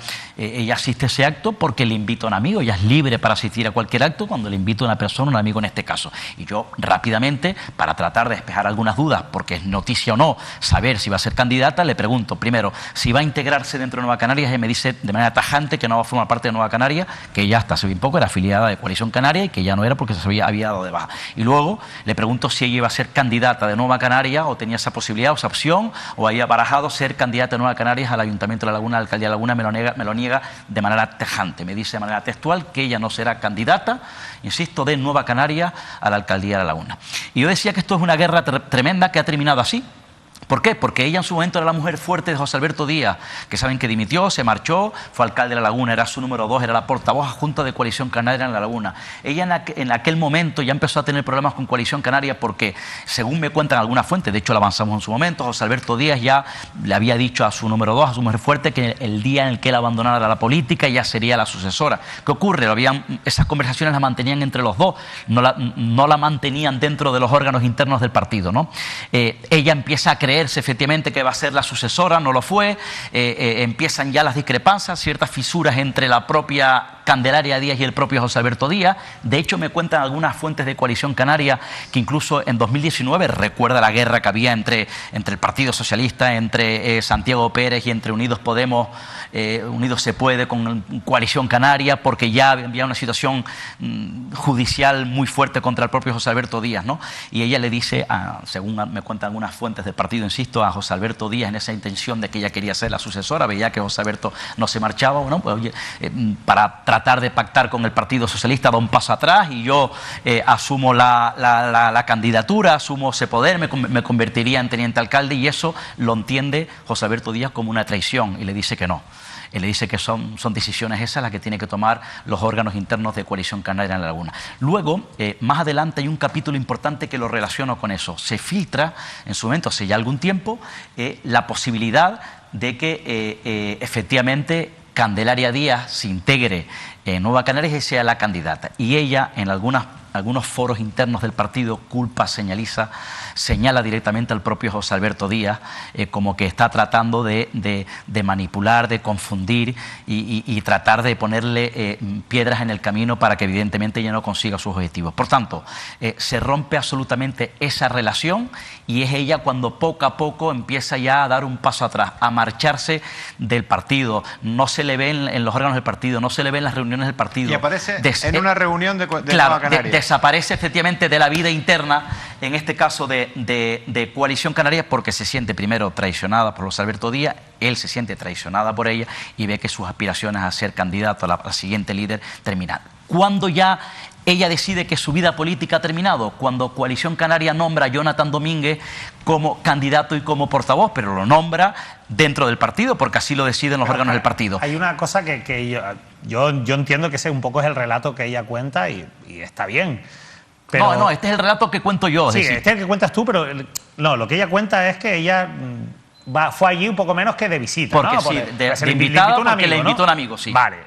asiste a ese acto porque le invita a un amigo, ella es libre para asistir a cualquier acto cuando le invita a una persona, un amigo en este caso. Y yo rápidamente, para tratar de despejar algunas dudas, porque es noticia o no saber si va a ser candidata, le pregunto primero si va a integrarse dentro de Nueva Canarias. Y me dice de manera tajante que no va a formar parte de Nueva Canarias, que ya hasta hace bien poco era afiliada de Coalición Canaria y que ya no era porque se había dado de baja. Y luego le pregunto si ella iba a ser candidata de Nueva Canarias o tenía esa posibilidad o esa opción, o había barajado ser candidata de Nueva Canarias al Ayuntamiento de La Laguna, a la Alcaldía de La Laguna. Me lo niega de manera tajante. Me dice de manera textual que ella no será candidata, insisto, de Nueva Canarias a la Alcaldía de La Laguna. Y yo decía que esto es una guerra tremenda que ha terminado así. ¿Por qué? Porque ella en su momento era la mujer fuerte de José Alberto Díaz, que saben que dimitió, se marchó, fue alcalde de La Laguna, era su número 2, era la portavoz adjunta de Coalición Canaria en La Laguna. Ella en aquel momento ya empezó a tener problemas con Coalición Canaria porque, según me cuentan algunas fuentes, de hecho la avanzamos en su momento, José Alberto Díaz ya le había dicho a su número 2, a su mujer fuerte, que el día en el que él abandonara la política ella sería la sucesora. ¿Qué ocurre? Esas conversaciones las mantenían entre los dos, no la mantenían dentro de los órganos internos del partido, ¿no? Ella empieza a creerse efectivamente que va a ser la sucesora, no lo fue, empiezan ya las discrepancias, ciertas fisuras entre la propia Candelaria Díaz y el propio José Alberto Díaz. De hecho, me cuentan algunas fuentes de Coalición Canaria que incluso en 2019, recuerda la guerra que había entre el Partido Socialista, entre Santiago Pérez y entre Unidos Podemos, Unidos se puede con Coalición Canaria, porque ya había una situación judicial muy fuerte contra el propio José Alberto Díaz, ¿no? Y ella le dice, según me cuentan algunas fuentes del partido, insisto, a José Alberto Díaz en esa intención de que ella quería ser la sucesora, veía que José Alberto no se marchaba, bueno, pues oye, para tratar de pactar con el Partido Socialista da un paso atrás y yo asumo la candidatura, asumo ese poder, me convertiría en teniente alcalde, y eso lo entiende José Alberto Díaz como una traición y le dice que no. Él le dice que son decisiones esas las que tienen que tomar los órganos internos de Coalición Canaria en La Laguna. Luego, más adelante hay un capítulo importante que lo relaciono con eso. Se filtra, en su momento, hace ya algún tiempo, la posibilidad de que efectivamente Candelaria Díaz se integre en Nueva Canarias y sea la candidata. Y ella, en algunos foros internos del partido, señala directamente al propio José Alberto Díaz como que está tratando de manipular, de confundir y tratar de ponerle piedras en el camino para que evidentemente ella no consiga sus objetivos. Por tanto, se rompe absolutamente esa relación y es ella cuando poco a poco empieza ya a dar un paso atrás, a marcharse del partido. No se le ve en los órganos del partido, no se le ve en las reuniones del partido. Y aparece en una reunión de claro, Nueva Canarias. Desaparece efectivamente de la vida interna, en este caso de Coalición Canaria, porque se siente primero traicionada por José Alberto Díaz, él se siente traicionada por ella y ve que sus aspiraciones a ser candidato a la siguiente líder terminan. Cuando ya ella decide que su vida política ha terminado cuando Coalición Canaria nombra a Jonathan Domínguez como candidato y como portavoz, pero lo nombra dentro del partido, porque así lo deciden los órganos del partido. Hay una cosa que yo entiendo que ese un poco es el relato que ella cuenta y está bien. Pero, no, este es el relato que cuento yo. Sí, este es el que cuentas tú, pero no, lo que ella cuenta es que ella fue allí un poco menos que de visita. Porque ¿no? sí, de invitada, porque le invitó un amigo, sí. Vale,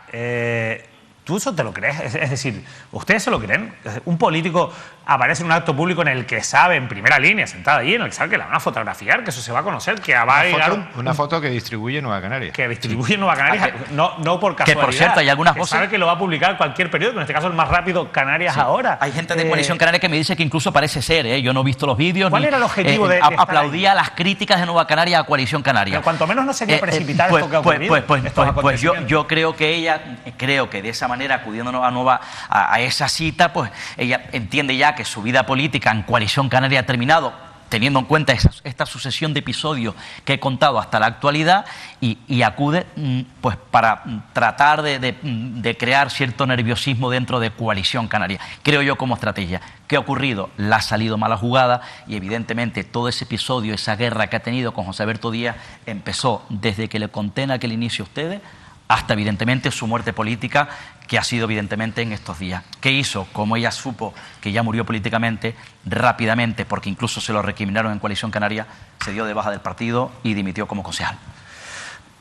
¿tú eso te lo crees? Es decir, ¿ustedes se lo creen? Un político aparece en un acto público en el que sabe, en primera línea, sentado allí, en el que sabe que la van a fotografiar, que eso se va a conocer, que va a llegar una foto que distribuye Nueva Canarias. Que distribuye Nueva Canarias, no por casualidad. Que por cierto, hay algunas voces... sabe que lo va a publicar cualquier periódico, en este caso el más rápido, Canarias Ahora. Hay gente de Coalición Canaria que me dice que incluso parece ser, yo no he visto los vídeos. ¿Cuál era el objetivo de aplaudía las críticas de Nueva Canaria a Coalición Canaria. Pero cuanto menos no sería precipitar esto que ha ocurrido. Pues yo creo que ella, de esa manera, acudiendo a esa cita, pues ella entiende ya que su vida política en Coalición Canaria ha terminado, teniendo en cuenta esta sucesión de episodios que he contado hasta la actualidad, y acude pues para tratar de crear cierto nerviosismo dentro de Coalición Canaria. Creo yo como estrategia. ¿Qué ha ocurrido? Le ha salido mala jugada y evidentemente todo ese episodio, esa guerra que ha tenido con José Alberto Díaz empezó desde que le conté en aquel inicio a ustedes hasta evidentemente su muerte política, que ha sido evidentemente en estos días. ¿Qué hizo? Como ella supo que ya murió políticamente, rápidamente, porque incluso se lo recriminaron en Coalición Canaria, se dio de baja del partido y dimitió como concejal.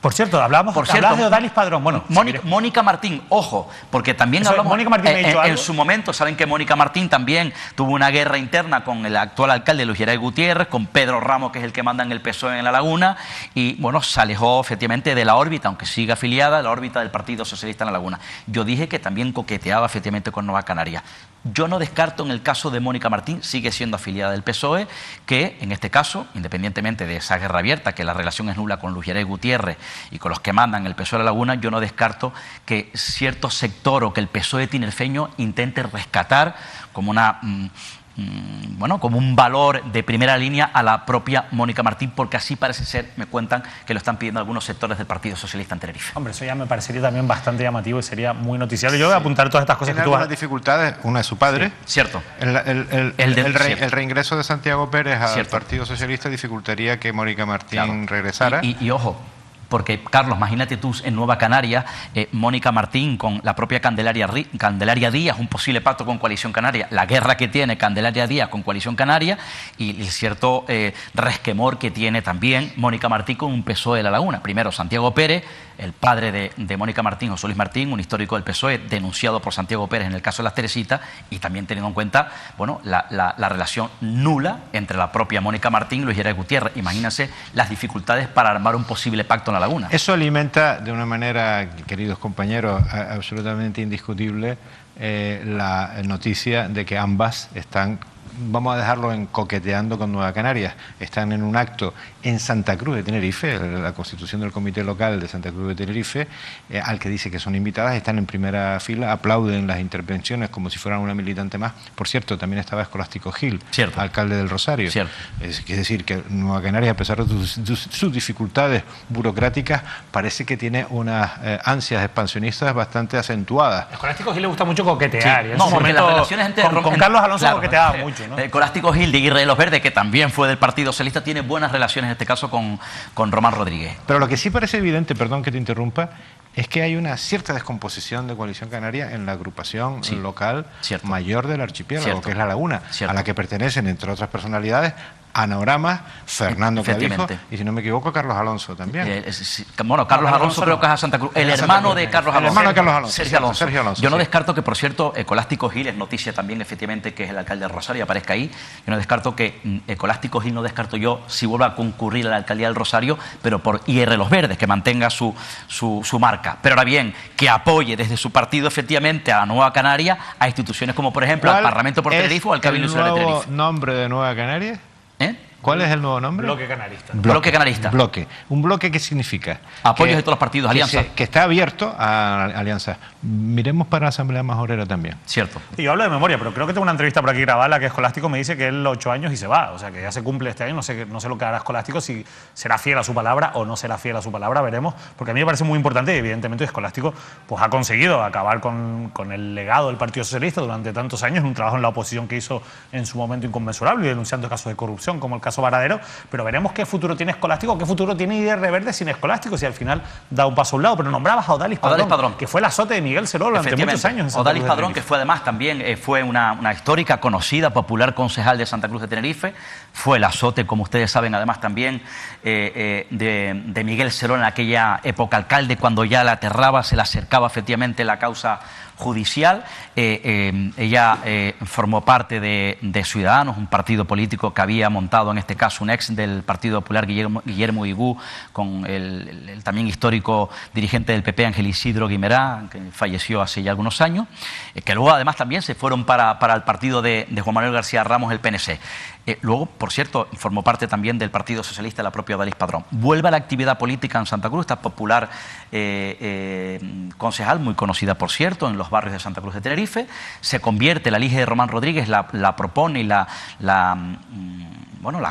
Por cierto, hablabas de Odalis Padrón. Bueno, Mónica Martín, ojo, porque también hablamos... Mónica Martín en su momento, saben que Mónica Martín también tuvo una guerra interna con el actual alcalde Luis Geray Gutiérrez, con Pedro Ramos, que es el que manda en el PSOE en La Laguna, y bueno, se alejó efectivamente de la órbita, aunque siga afiliada a la órbita del Partido Socialista en La Laguna. Yo dije que también coqueteaba efectivamente con Nueva Canarias. Yo no descarto en el caso de Mónica Martín, sigue siendo afiliada del PSOE, que en este caso, independientemente de esa guerra abierta, que la relación es nula con Luis Geray Gutiérrez y con los que mandan el PSOE de La Laguna, yo no descarto que cierto sector o que el PSOE tinerfeño intente rescatar como como un valor de primera línea a la propia Mónica Martín, porque así parece ser, me cuentan, que lo están pidiendo algunos sectores del Partido Socialista en Tenerife. Hombre, eso ya me parecería también bastante llamativo y sería muy noticiable. Yo voy a apuntar todas estas cosas que tú vas... Tiene dificultades, una de su padre. Sí, cierto. El reingreso de Santiago Pérez al Partido Socialista dificultaría que Mónica Martín regresara. Y ojo, porque, Carlos, imagínate tú en Nueva Canaria, Mónica Martín con la propia Candelaria Díaz, un posible pacto con Coalición Canaria, la guerra que tiene Candelaria Díaz con Coalición Canaria y el cierto resquemor que tiene también Mónica Martín con un PSOE de La Laguna. Primero, Santiago Pérez, el padre de Mónica Martín, José Luis Martín, un histórico del PSOE, denunciado por Santiago Pérez en el caso de las Teresitas, y también teniendo en cuenta la relación nula entre la propia Mónica Martín y Luis Geray Gutiérrez. Imagínense las dificultades para armar un posible pacto en La Laguna. Eso alimenta de una manera, queridos compañeros, absolutamente indiscutible la noticia de que ambas están, vamos a dejarlo en coqueteando con Nueva Canarias, están en un acto en Santa Cruz de Tenerife, la constitución del comité local de Santa Cruz de Tenerife, al que dice que son invitadas, están en primera fila, aplauden las intervenciones como si fueran una militante más. Por cierto, también estaba Escolástico Gil, alcalde del Rosario. Es decir, que Nueva Canarias, a pesar de sus dificultades burocráticas, parece que tiene unas ansias expansionistas bastante acentuadas. Escolástico Gil le gusta mucho coquetear. Sí. No, porque las relaciones con Carlos Alonso coqueteaba mucho, ¿no? Escolástico Gil de Aguirre de los Verdes, que también fue del Partido Socialista, tiene buenas relaciones en este caso con Román Rodríguez. Pero lo que sí parece evidente, perdón que te interrumpa, es que hay una cierta descomposición de Coalición Canaria en la agrupación local mayor del archipiélago, que es La Laguna, a la que pertenecen, entre otras personalidades, Ana Oramas, Fernando Clavijo y, si no me equivoco, Carlos Alonso también. Carlos Alonso creo que es a Santa Cruz. El hermano de Carlos Alonso. El hermano de Carlos Alonso. Sergio Alonso. Yo no descarto que, por cierto, Escolástico Gil, es noticia también, efectivamente, que es el alcalde de Rosario, aparezca ahí. Yo no descarto que Escolástico Gil, no descarto yo, si vuelva a concurrir a la alcaldía del Rosario, pero por IR Los Verdes, que mantenga su marca. Pero ahora bien, que apoye desde su partido, efectivamente, a Nueva Canaria, a instituciones como, por ejemplo, al Parlamento por Tenerife o al Cabildo Insular de Tenerife. ¿Cuál es el nuevo nombre de Nueva Canaria? ¿Cuál es el nuevo nombre? Bloque Canarista. Bloque Canarista. Bloque. ¿Un bloque qué significa? Apoyos de todos los partidos, alianzas. Que está abierto a alianzas. Miremos para la Asamblea Majorera también. Cierto. Y yo hablo de memoria, pero creo que tengo una entrevista por aquí grabada, la que Escolástico me dice que él 8 años y se va. O sea, que ya se cumple este año. No sé lo que hará Escolástico, si será fiel a su palabra o no será fiel a su palabra, veremos. Porque a mí me parece muy importante y evidentemente Escolástico pues, ha conseguido acabar con el legado del Partido Socialista durante tantos años, un trabajo en la oposición que hizo en su momento inconmensurable y denunciando casos de corrupción como el caso Varadero. Pero veremos qué futuro tiene Escolástico, qué futuro tiene IDR Verde sin Escolástico, si al final da un paso a un lado. Pero nombrabas a Odalis Padrón, que fue el azote de Miguel Serol durante muchos años. Odalis Padrón, que fue además también fue una histórica, conocida, popular concejal de Santa Cruz de Tenerife, fue el azote, como ustedes saben, además también de Miguel Serol en aquella época alcalde, cuando ya la aterraba, se le acercaba efectivamente la causa judicial. Ella formó parte de Ciudadanos, un partido político que había montado en este caso un ex del Partido Popular, Guillermo Igú, con el también histórico dirigente del PP, Ángel Isidro Guimerá, que falleció hace ya algunos años, que luego además también se fueron para el partido de Juan Manuel García Ramos, el PNC. Luego, por cierto, formó parte también del Partido Socialista, la propia Odalis Padrón. Vuelve a la actividad política en Santa Cruz, esta popular concejal, muy conocida, por cierto, en los barrios de Santa Cruz de Tenerife. Se convierte, la elige de Román Rodríguez, la propone y la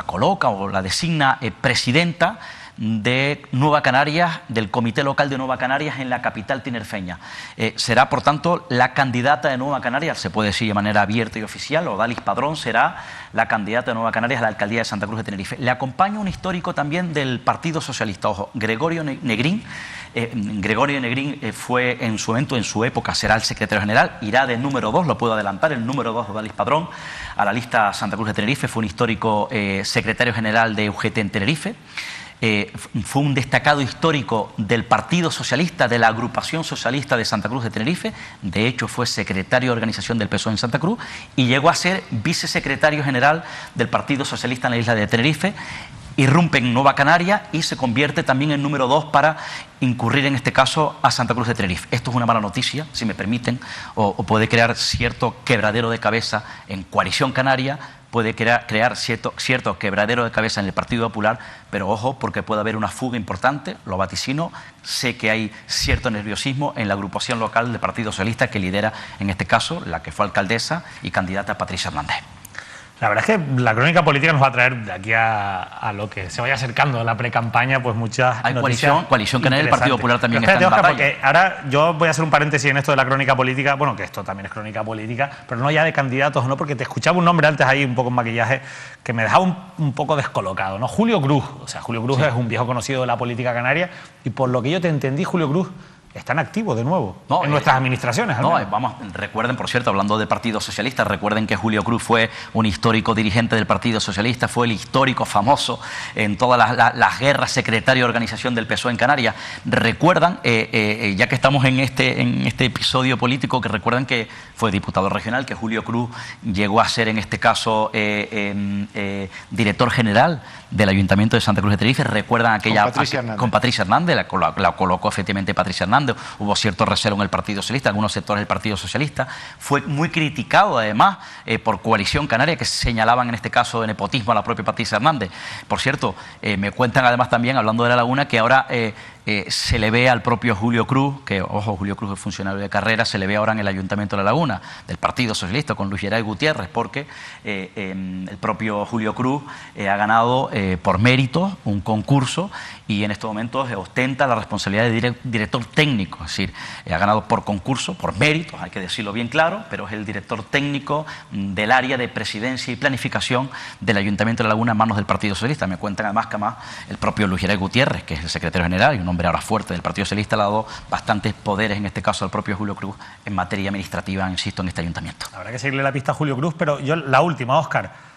coloca o la designa presidenta de Nueva Canarias, del Comité Local de Nueva Canarias en la capital tinerfeña. Será, por tanto, la candidata de Nueva Canarias, se puede decir de manera abierta y oficial. Odalis Padrón será la candidata de Nueva Canarias a la alcaldía de Santa Cruz de Tenerife. Le acompaña un histórico también del Partido Socialista, ojo, Gregorio Negrín. Gregorio Negrín fue en su momento, en su época, será el secretario general, irá de número 2, lo puedo adelantar, el número 2 de Odalis Padrón a la lista Santa Cruz de Tenerife. Fue un histórico secretario general de UGT en Tenerife. Fue un destacado histórico del Partido Socialista, de la Agrupación Socialista de Santa Cruz de Tenerife. De hecho, fue secretario de organización del PSOE en Santa Cruz y llegó a ser vicesecretario general del Partido Socialista en la isla de Tenerife. Irrumpe en Nueva Canaria y se convierte también en número 2 para incurrir en este caso a Santa Cruz de Tenerife. Esto es una mala noticia, si me permiten, o puede crear cierto quebradero de cabeza en Coalición Canaria, puede crear cierto quebradero de cabeza en el Partido Popular, pero ojo, porque puede haber una fuga importante, lo vaticino. Sé que hay cierto nerviosismo en la agrupación local del Partido Socialista que lidera, en este caso, la que fue alcaldesa y candidata Patricia Hernández. La verdad es que la crónica política nos va a traer de aquí a lo que se vaya acercando a la pre-campaña, pues muchas hay coalición Canaria, el Partido Popular también está en Oscar, batalla. Porque ahora yo voy a hacer un paréntesis en esto de la crónica política, bueno, que esto también es crónica política, pero no ya de candidatos, ¿no? Porque te escuchaba un nombre antes ahí, un poco en maquillaje, que me dejaba un poco descolocado, ¿no? Julio Cruz. O sea, Julio Cruz es un viejo conocido de la política canaria y por lo que yo te entendí, Julio Cruz están activos de nuevo en nuestras administraciones. Recuerden, por cierto, hablando de Partido Socialista, recuerden que Julio Cruz fue un histórico dirigente del Partido Socialista, fue el histórico famoso en todas las guerras, secretario de organización del PSOE en Canarias. Recuerdan, ya que estamos en este episodio político, que recuerdan que fue diputado regional, que Julio Cruz llegó a ser en este caso director general del Ayuntamiento de Santa Cruz de Tenerife. Recuerdan aquella con Patricia Hernández, la colocó efectivamente Patricia Hernández. Hubo cierto recelo en el Partido Socialista, algunos sectores del Partido Socialista. Fue muy criticado además por Coalición Canaria, que señalaban en este caso de nepotismo a la propia Patricia Hernández. Por cierto, me cuentan además también, hablando de La Laguna, que ahora se le ve al propio Julio Cruz, que ojo, Julio Cruz es funcionario de carrera, se le ve ahora en el Ayuntamiento de La Laguna del Partido Socialista con Luis Geray Gutiérrez, porque el propio Julio Cruz ha ganado por méritos un concurso y en estos momentos ostenta la responsabilidad de director técnico, es decir, ha ganado por concurso, por méritos, hay que decirlo bien claro, pero es el director técnico del área de presidencia y planificación del Ayuntamiento de La Laguna en manos del Partido Socialista. Me cuentan además que el propio Luis Geray Gutiérrez, que es el secretario general y un hombre ahora fuerte del Partido Socialista, le ha dado bastantes poderes, en este caso al propio Julio Cruz, en materia administrativa, insisto, en este ayuntamiento. Habrá que seguirle la pista a Julio Cruz, pero yo la última, Óscar.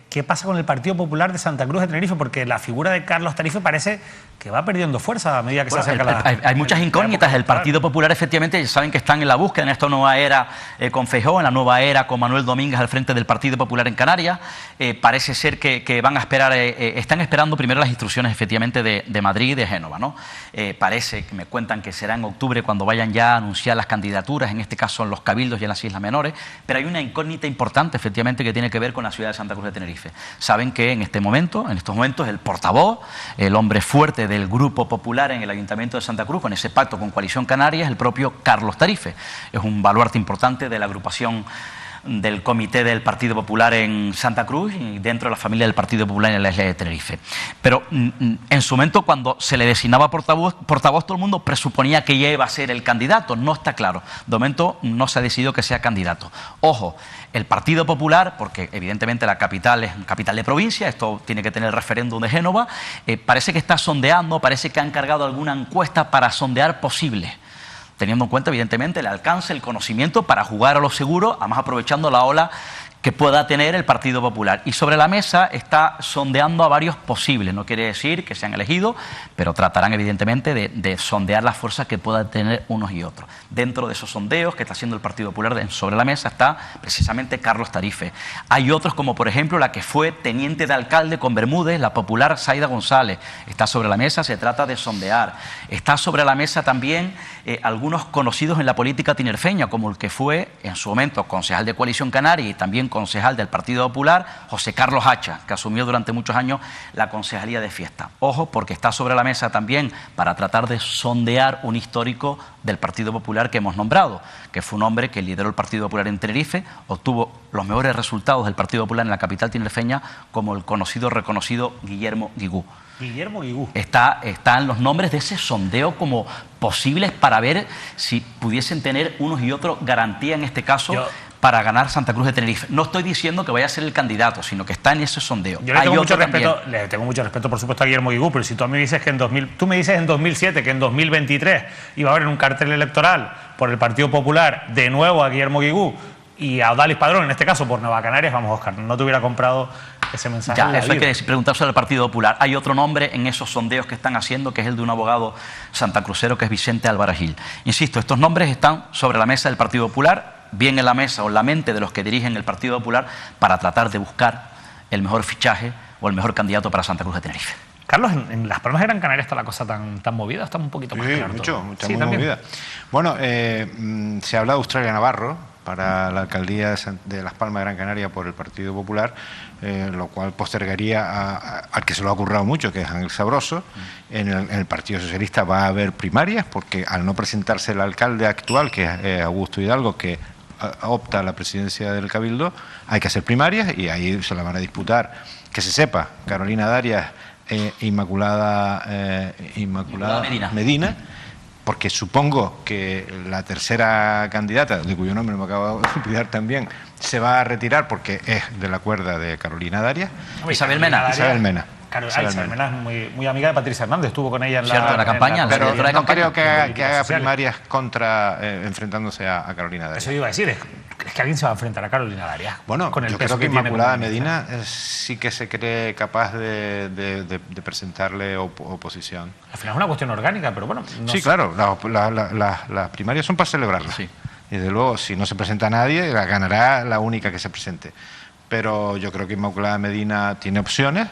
¿Qué pasa con el Partido Popular de Santa Cruz de Tenerife? Porque la figura de Carlos Tarife parece que va perdiendo fuerza a medida que se acerca la... Hay muchas incógnitas. El Partido Popular, efectivamente, ya saben que están en la búsqueda en esta nueva era con Feijóo, en la nueva era con Manuel Domínguez al frente del Partido Popular en Canarias. Parece ser que van a esperar, están esperando primero las instrucciones, efectivamente, de Madrid y de Génova, ¿no? Parece que me cuentan que será en octubre cuando vayan ya a anunciar las candidaturas, en este caso en los cabildos y en las Islas Menores, pero hay una incógnita importante, efectivamente, que tiene que ver con la ciudad de Santa Cruz Cruz de Tenerife. Saben que en estos momentos, el portavoz, el hombre fuerte del Grupo Popular en el Ayuntamiento de Santa Cruz, con ese pacto con Coalición Canaria, es el propio Carlos Tarife. Es un baluarte importante de la agrupación del comité del Partido Popular en Santa Cruz y dentro de la familia del Partido Popular en la isla de Tenerife. Pero en su momento, cuando se le designaba portavoz, todo el mundo presuponía que ya iba a ser el candidato. No está claro. De momento no se ha decidido que sea candidato. Ojo, el Partido Popular, porque evidentemente la capital es capital de provincia, esto tiene que tener el referéndum de Génova, parece que está sondeando, parece que han cargado alguna encuesta para sondear posibles, teniendo en cuenta evidentemente el alcance, el conocimiento para jugar a lo seguro, además aprovechando la ola que pueda tener el Partido Popular. Y sobre la mesa está sondeando a varios posibles, no quiere decir que sean elegidos, pero tratarán evidentemente de sondear las fuerzas que puedan tener unos y otros. Dentro de esos sondeos que está haciendo el Partido Popular sobre la mesa está precisamente Carlos Tarife. Hay otros como por ejemplo la que fue teniente de alcalde con Bermúdez, la popular Zaida González, está sobre la mesa, se trata de sondear. Está sobre la mesa también algunos conocidos en la política tinerfeña, como el que fue en su momento concejal de Coalición Canaria y también concejal del Partido Popular, José Carlos Hacha, que asumió durante muchos años la concejalía de Fiesta. Ojo, porque está sobre la mesa también para tratar de sondear un histórico del Partido Popular que hemos nombrado, que fue un hombre que lideró el Partido Popular en Tenerife, obtuvo los mejores resultados del Partido Popular en la capital tinerfeña, como el conocido, reconocido Guillermo Guigú. Guillermo Guigú. Están los nombres de ese sondeo como posibles para ver si pudiesen tener unos y otros garantía en este caso para ganar Santa Cruz de Tenerife. No estoy diciendo que vaya a ser el candidato, sino que está en ese sondeo. Yo le tengo mucho respeto, por supuesto, a Guillermo Guigú, pero si tú me dices que en 2007 que en 2023 iba a haber en un cartel electoral por el Partido Popular de nuevo a Guillermo Guigú y a Odalis Padrón, en este caso por Nueva Canarias, vamos, Óscar, no te hubiera comprado ese mensaje. Ya, eso hay que preguntar sobre el Partido Popular. Hay otro nombre en esos sondeos que están haciendo, que es el de un abogado santacrucero, que es Vicente Álvarez Gil. Insisto, estos nombres están sobre la mesa del Partido Popular, bien en la mesa o en la mente de los que dirigen el Partido Popular, para tratar de buscar el mejor fichaje o el mejor candidato para Santa Cruz de Tenerife. Carlos, en Las Palmas de Gran Canaria está la cosa tan movida, está un poquito más claro. Mucho muy movida. Bueno, se habla de Australia Navarro para la alcaldía de Las Palmas de Gran Canaria por el Partido Popular, lo cual postergaría al que se lo ha currado mucho, que es Ángel Sabroso. En el Partido Socialista va a haber primarias, porque al no presentarse el alcalde actual, que es Augusto Hidalgo, que opta a la presidencia del Cabildo, hay que hacer primarias y ahí se la van a disputar, que se sepa, Carolina Darias Inmaculada Medina, porque supongo que la tercera candidata, de cuyo nombre me acabo de olvidar también, se va a retirar porque es de la cuerda de Carolina Darias. Isabel Mena. Isabel Mena es muy amiga de Patricia Hernández, estuvo con ella en la campaña. Pero no creo que haga primarias enfrentándose a Carolina Darias. Eso iba a decir, ¿crees que alguien se va a enfrentar a Carolina Darias? Bueno, yo creo que Inmaculada Medina sí que se cree capaz de presentarle oposición. Al final es una cuestión orgánica, pero bueno. Sí, claro, las primarias son para celebrarlas. Sí. Y desde luego, si no se presenta nadie, la ganará la única que se presente. Pero yo creo que Inmaculada Medina tiene opciones.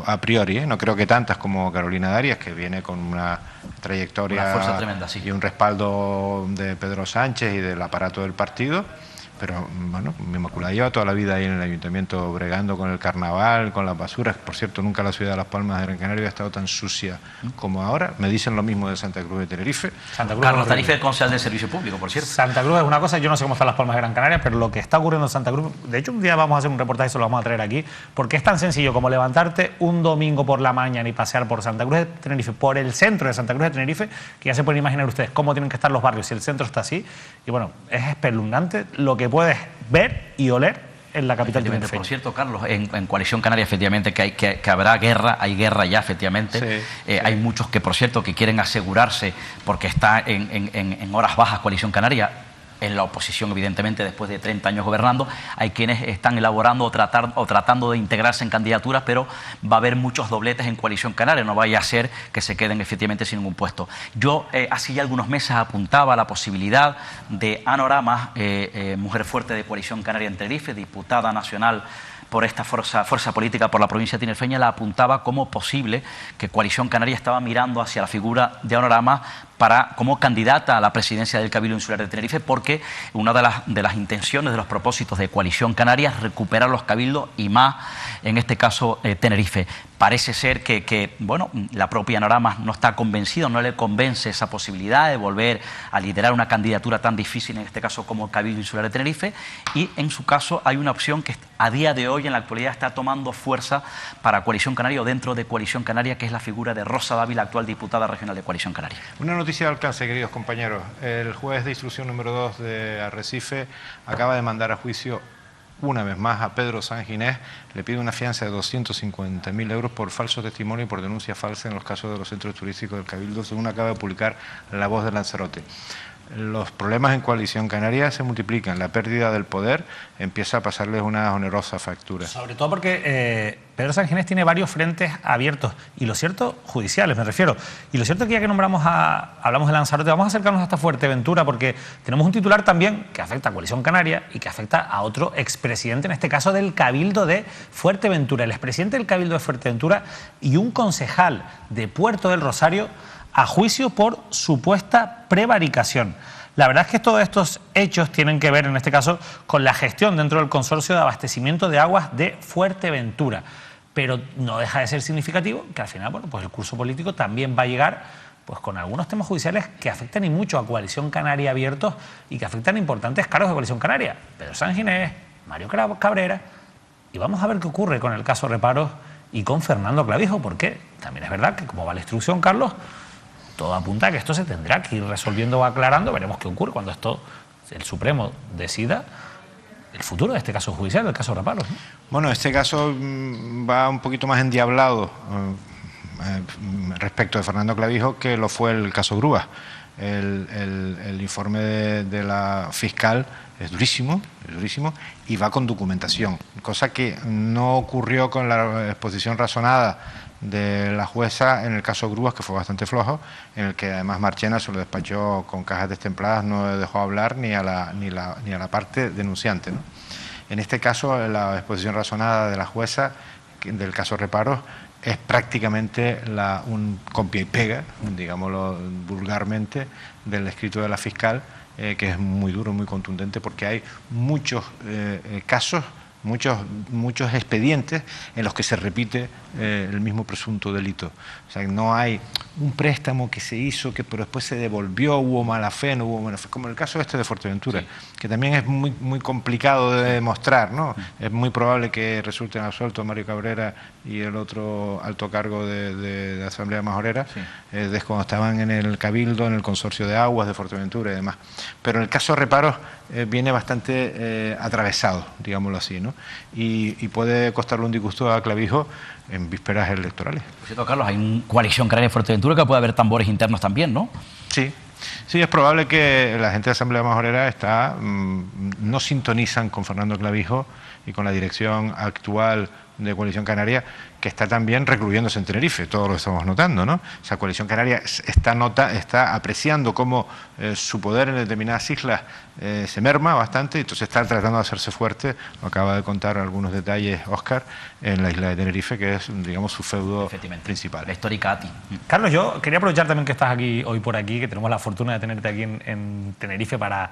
A priori, no creo que tantas como Carolina Darias, que viene con una trayectoria, una fuerza tremenda, sí, y un respaldo de Pedro Sánchez y del aparato del partido. Pero bueno, Inmaculada lleva toda la vida ahí en el ayuntamiento bregando con el carnaval, con las basuras. Por cierto, nunca la ciudad de Las Palmas de Gran Canaria ha estado tan sucia como ahora. Me dicen lo mismo de Santa Cruz de Tenerife. Carlos Tarife es concejal de Servicio Público, por cierto. Santa Cruz es una cosa, yo no sé cómo están Las Palmas de Gran Canaria, pero lo que está ocurriendo en Santa Cruz, de hecho un día vamos a hacer un reportaje, eso lo vamos a traer aquí, porque es tan sencillo como levantarte un domingo por la mañana y pasear por Santa Cruz de Tenerife, por el centro de Santa Cruz de Tenerife, que ya se pueden imaginar ustedes cómo tienen que estar los barrios si el centro está así. Y bueno, es espeluznante lo que puedes ver y oler en la capital tinerfeña. Por cierto, Carlos, en Coalición Canaria efectivamente que habrá guerra, hay guerra ya efectivamente. Sí. Hay muchos que, por cierto, que quieren asegurarse, porque está en horas bajas Coalición Canaria, en la oposición evidentemente después de 30 años gobernando. Hay quienes están elaborando o tratando de integrarse en candidaturas, pero va a haber muchos dobletes en Coalición Canaria, no vaya a ser que se queden efectivamente sin ningún puesto. Yo hace ya algunos meses apuntaba a la posibilidad de Ana Oramas, mujer fuerte de Coalición Canaria en Tenerife, diputada nacional por esta fuerza política por la provincia tinerfeña, la apuntaba como posible que Coalición Canaria estaba mirando hacia la figura de Ana Oramas como candidata a la presidencia del Cabildo Insular de Tenerife, porque una de las intenciones, de los propósitos de Coalición Canaria es recuperar los cabildos y más, en este caso, Tenerife. Parece ser que bueno, la propia Norama no está convencida, no le convence esa posibilidad de volver a liderar una candidatura tan difícil, en este caso como el Cabildo Insular de Tenerife, y en su caso hay una opción que a día de hoy en la actualidad está tomando fuerza para Coalición Canaria o dentro de Coalición Canaria, que es la figura de Rosa Dávila, actual diputada regional de Coalición Canaria. Una noticia de alcance, queridos compañeros. El juez de instrucción número 2 de Arrecife acaba de mandar a juicio una vez más a Pedro Sanginés. Le pide una fianza de 250.000 euros por falso testimonio y por denuncia falsa en los casos de los centros turísticos del Cabildo, según acaba de publicar La Voz de Lanzarote. Los problemas en Coalición Canaria se multiplican, la pérdida del poder empieza a pasarles una onerosa factura. Sobre todo porque Pedro Sanginés tiene varios frentes abiertos, y lo cierto, judiciales me refiero, y lo cierto es que ya que hablamos de Lanzarote, vamos a acercarnos hasta Fuerteventura, porque tenemos un titular también que afecta a Coalición Canaria y que afecta a otro expresidente, en este caso del Cabildo de Fuerteventura, el expresidente del Cabildo de Fuerteventura y un concejal de Puerto del Rosario a juicio por supuesta prevaricación. La verdad es que todos estos hechos tienen que ver, en este caso, con la gestión dentro del consorcio de abastecimiento de aguas de Fuerteventura. Pero no deja de ser significativo que al final, bueno, pues el curso político también va a llegar pues con algunos temas judiciales que afectan y mucho a Coalición Canaria abiertos y que afectan a importantes cargos de Coalición Canaria. Pedro Sanginés, Mario Cabrera, y vamos a ver qué ocurre con el caso Reparos y con Fernando Clavijo, porque también es verdad que como va la instrucción, Carlos, todo apunta a que esto se tendrá que ir resolviendo o aclarando. Veremos qué ocurre cuando el Supremo decida el futuro de este caso judicial, del caso Reparos, ¿no? Bueno, este caso va un poquito más endiablado respecto de Fernando Clavijo que lo fue el caso Grúas. El informe de la fiscal es durísimo y va con documentación, cosa que no ocurrió con la exposición razonada de la jueza en el caso Grúas, que fue bastante flojo, en el que además Marchena se lo despachó con cajas destempladas, no dejó hablar ni a la parte denunciante, ¿no? En este caso, la exposición razonada de la jueza del caso Reparos es prácticamente un copia y pega, digámoslo vulgarmente, del escrito de la fiscal, que es muy duro, muy contundente, porque hay muchos casos, muchos expedientes en los que se repite el mismo presunto delito. O sea, no hay un préstamo que se hizo, pero después se devolvió, hubo mala fe, no hubo buena fe, como el caso este de Fuerteventura, sí, que también es muy complicado de demostrar, ¿no? Es muy probable que resulten absueltos Mario Cabrera y el otro alto cargo de Asamblea Majorera, sí, cuando estaban en el Cabildo, en el consorcio de aguas de Fuerteventura y demás. Pero en el caso de Reparos viene bastante atravesado, digámoslo así, ¿no? Y puede costarle un disgusto a Clavijo en vísperas electorales. Por cierto, Carlos, hay una Coalición Canaria de Fuerteventura que puede haber tambores internos también, ¿no? Sí, es probable que la gente de Asamblea Majorera no sintonizan con Fernando Clavijo y con la dirección actual de Coalición Canaria, que está también recluyéndose en Tenerife, todo lo estamos notando, ¿no? O sea, Coalición Canaria está apreciando cómo su poder en determinadas islas se merma bastante, y entonces está tratando de hacerse fuerte. Lo acaba de contar algunos detalles Óscar en la isla de Tenerife, que es, digamos, su feudo principal. La histórica ATI. Carlos, yo quería aprovechar también que estás aquí hoy por aquí, que tenemos la fortuna de tenerte aquí en Tenerife para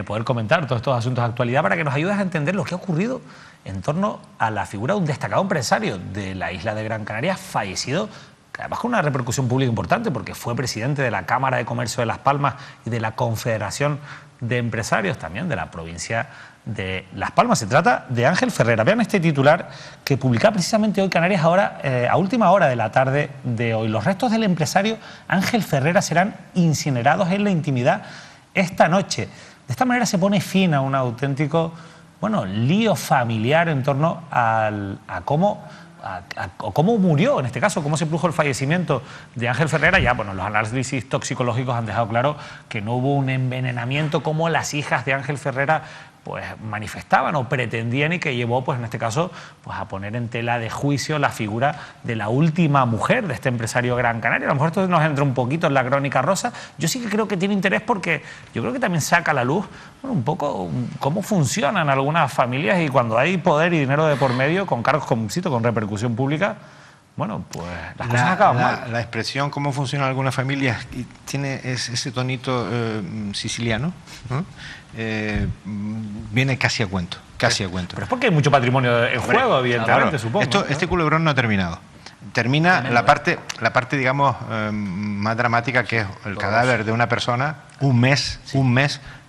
poder comentar todos estos asuntos de actualidad, para que nos ayudes a entender lo que ha ocurrido en torno a la figura de un destacado empresario de la isla de Gran Canaria, fallecido, además con una repercusión pública importante, porque fue presidente de la Cámara de Comercio de Las Palmas y de la Confederación de Empresarios también de la provincia de Las Palmas. Se trata de Ángel Ferrera. Vean este titular que publica precisamente hoy Canarias, ahora a última hora de la tarde de hoy. Los restos del empresario Ángel Ferrera serán incinerados en la intimidad esta noche. De esta manera se pone fin a un auténtico lío familiar en torno a cómo murió, en este caso, cómo se produjo el fallecimiento de Ángel Ferrera. Ya, los análisis toxicológicos han dejado claro que no hubo un envenenamiento como las hijas de Ángel Ferrera pues manifestaban o pretendían, y que llevó, pues en este caso, pues a poner en tela de juicio la figura de la última mujer de este empresario Gran Canaria. A lo mejor esto nos entra un poquito en la crónica rosa. Yo sí que creo que tiene interés, porque yo creo que también saca a la luz un poco cómo funcionan algunas familias, y cuando hay poder y dinero de por medio, con cargos con repercusión pública, bueno, pues las cosas acaban mal. La expresión cómo funcionan algunas familias tiene ese tonito siciliano, ¿no? Viene casi a cuento, casi a cuento. Pero es porque hay mucho patrimonio en juego, evidentemente, claro, supongo. Este culebrón no ha terminado. Termina la parte, digamos, más dramática, que es el cadáver de una persona, un mes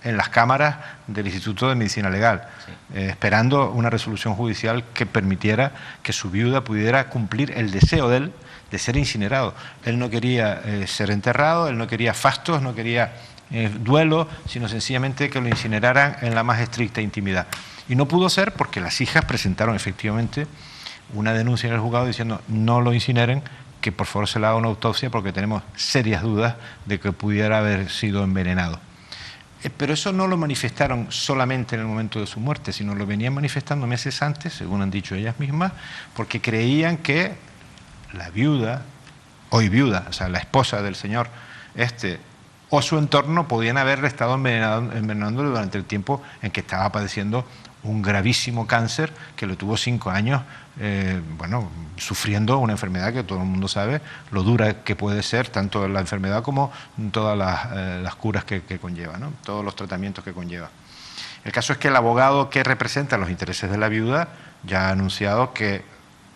en las cámaras del Instituto de Medicina Legal, esperando una resolución judicial que permitiera que su viuda pudiera cumplir el deseo de él de ser incinerado. Él no quería ser enterrado, él no quería fastos, no quería duelo, sino sencillamente que lo incineraran en la más estricta intimidad. Y no pudo ser porque las hijas presentaron efectivamente una denuncia en el juzgado diciendo no lo incineren, que por favor se le haga una autopsia porque tenemos serias dudas de que pudiera haber sido envenenado. Pero eso no lo manifestaron solamente en el momento de su muerte, sino lo venían manifestando meses antes, según han dicho ellas mismas, porque creían que la viuda, hoy viuda, o sea, la esposa del señor o su entorno podían haberle estado envenenándole durante el tiempo en que estaba padeciendo un gravísimo cáncer que lo tuvo 5 años, sufriendo una enfermedad que todo el mundo sabe lo dura que puede ser, tanto la enfermedad como todas las curas que conlleva, ¿no? Todos los tratamientos que conlleva. El caso es que el abogado que representa los intereses de la viuda ya ha anunciado que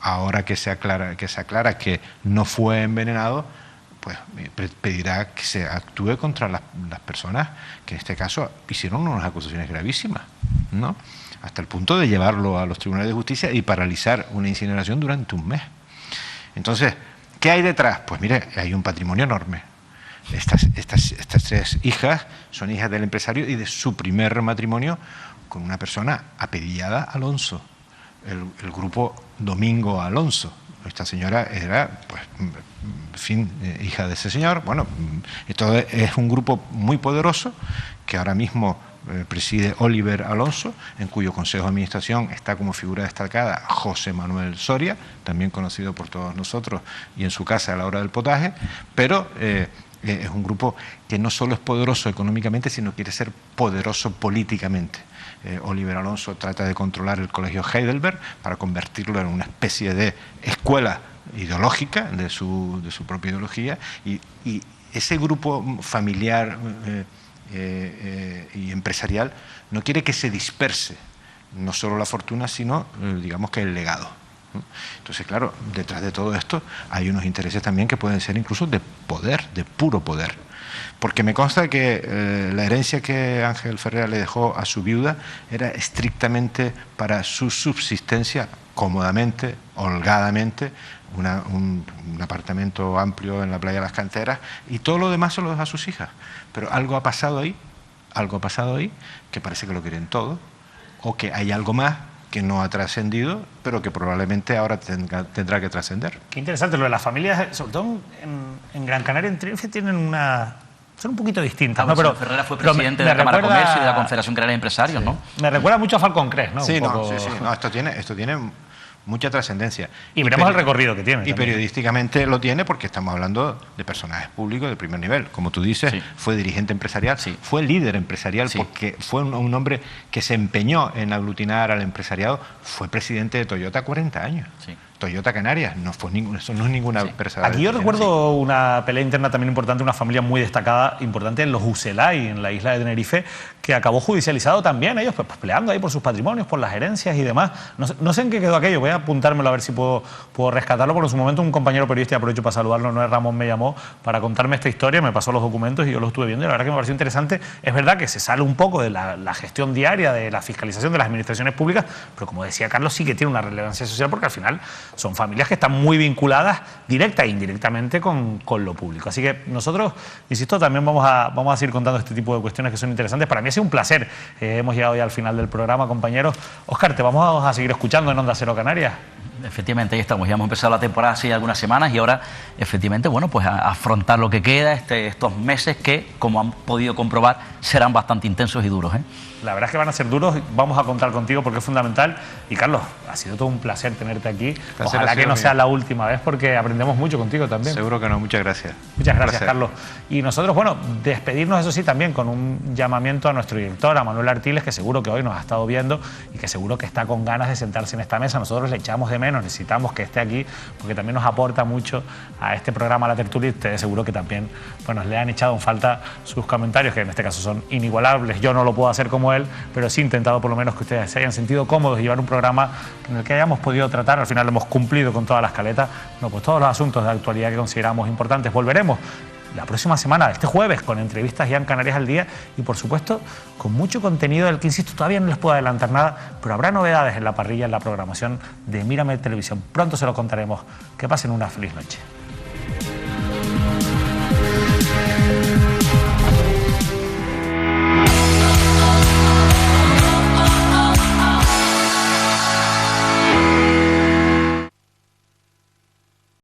ahora que se aclara que no fue envenenado, pues pedirá que se actúe contra las personas que en este caso hicieron unas acusaciones gravísimas, ¿no? Hasta el punto de llevarlo a los tribunales de justicia y paralizar una incineración durante un mes. Entonces, ¿qué hay detrás? Pues mire, hay un patrimonio enorme. Estas 3 hijas son hijas del empresario y de su primer matrimonio con una persona apellidada Alonso, el grupo Domingo Alonso. Esta señora era, pues, hija de ese señor. Bueno, esto es un grupo muy poderoso que ahora mismo preside Oliver Alonso, en cuyo consejo de administración está como figura destacada José Manuel Soria, también conocido por todos nosotros y en su casa a la hora del potaje, pero es un grupo que no solo es poderoso económicamente, sino quiere ser poderoso políticamente. Oliver Alonso trata de controlar el colegio Heidelberg para convertirlo en una especie de escuela ideológica de su propia ideología, y ese grupo familiar y empresarial no quiere que se disperse no solo la fortuna, sino digamos que el legado. Entonces, claro, detrás de todo esto hay unos intereses también que pueden ser incluso de poder, de puro poder. Porque me consta que la herencia que Ángel Ferreira le dejó a su viuda era estrictamente para su subsistencia, cómodamente, holgadamente, un apartamento amplio en la playa de las Canteras, y todo lo demás se lo deja a sus hijas. Pero algo ha pasado ahí, que parece que lo quieren todo, o que hay algo más que no ha trascendido, pero que probablemente ahora tendrá que trascender. Qué interesante lo de las familias, sobre todo en Gran Canaria, en Tenerife, son un poquito distintas, ¿no? Pero Ferreira fue presidente de la Cámara de Comercio y de la Confederación Canaria de Empresarios, ¿no? Me recuerda mucho a Falcon Crest, ¿no? Sí, no, esto tiene mucha trascendencia. Y veremos el recorrido que tiene. Y periodísticamente lo tiene, porque estamos hablando de personajes públicos de primer nivel. Como tú dices, fue dirigente empresarial, fue líder empresarial, porque fue un hombre que se empeñó en aglutinar al empresariado. Fue presidente de Toyota 40 años. Toyota Canarias, eso no es ninguna empresa. Aquí yo recuerdo una pelea interna también importante, una familia muy destacada, importante en los Ucelay, en la isla de Tenerife, que acabó judicializado también, ellos pues peleando ahí por sus patrimonios, por las herencias y demás. No sé en qué quedó aquello, voy a apuntármelo a ver si puedo rescatarlo, porque en su momento un compañero periodista, y aprovecho para saludarlo, Noé Ramón, me llamó para contarme esta historia, me pasó los documentos y yo los estuve viendo y la verdad que me pareció interesante. Es verdad que se sale un poco de la gestión diaria, de la fiscalización de las administraciones públicas, pero como decía Carlos, sí que tiene una relevancia social, porque al final son familias que están muy vinculadas directa e indirectamente con lo público. Así que nosotros, insisto, también vamos a seguir contando este tipo de cuestiones que son interesantes. Para mí ha sido un placer. Hemos llegado ya al final del programa, compañeros. Óscar, te vamos a seguir escuchando en Onda Cero Canarias. Efectivamente, ahí estamos. Ya hemos empezado la temporada hace algunas semanas y ahora, efectivamente, bueno, pues a afrontar lo que queda, estos meses que, como han podido comprobar, serán bastante intensos y duros, ¿eh? La verdad es que van a ser duros, vamos a contar contigo porque es fundamental. Y Carlos, ha sido todo un placer tenerte aquí. Ojalá que no sea la última vez, porque aprendemos mucho contigo también. Seguro que no, muchas gracias. Muchas gracias, Carlos. Y nosotros, bueno, despedirnos, eso sí, también con un llamamiento a nuestro director, a Manuel Artiles, que seguro que hoy nos ha estado viendo y que seguro que está con ganas de sentarse en esta mesa. Nosotros le echamos de menos, necesitamos que esté aquí, porque también nos aporta mucho a este programa, a La Tertulia, y ustedes seguro que también, bueno, le han echado en falta sus comentarios, que en este caso son inigualables. Yo no lo puedo hacer como él, pero sí he intentado por lo menos que ustedes se hayan sentido cómodos y llevar un programa en el que hayamos podido tratar, al final hemos cumplido con toda la escaleta, no, pues todos los asuntos de actualidad que consideramos importantes. Volveremos la próxima semana, este jueves, con entrevistas ya en Canarias al Día y, por supuesto, con mucho contenido del que, insisto, todavía no les puedo adelantar nada, pero habrá novedades en la parrilla, en la programación de Mírame Televisión. Pronto se lo contaremos. Que pasen una feliz noche.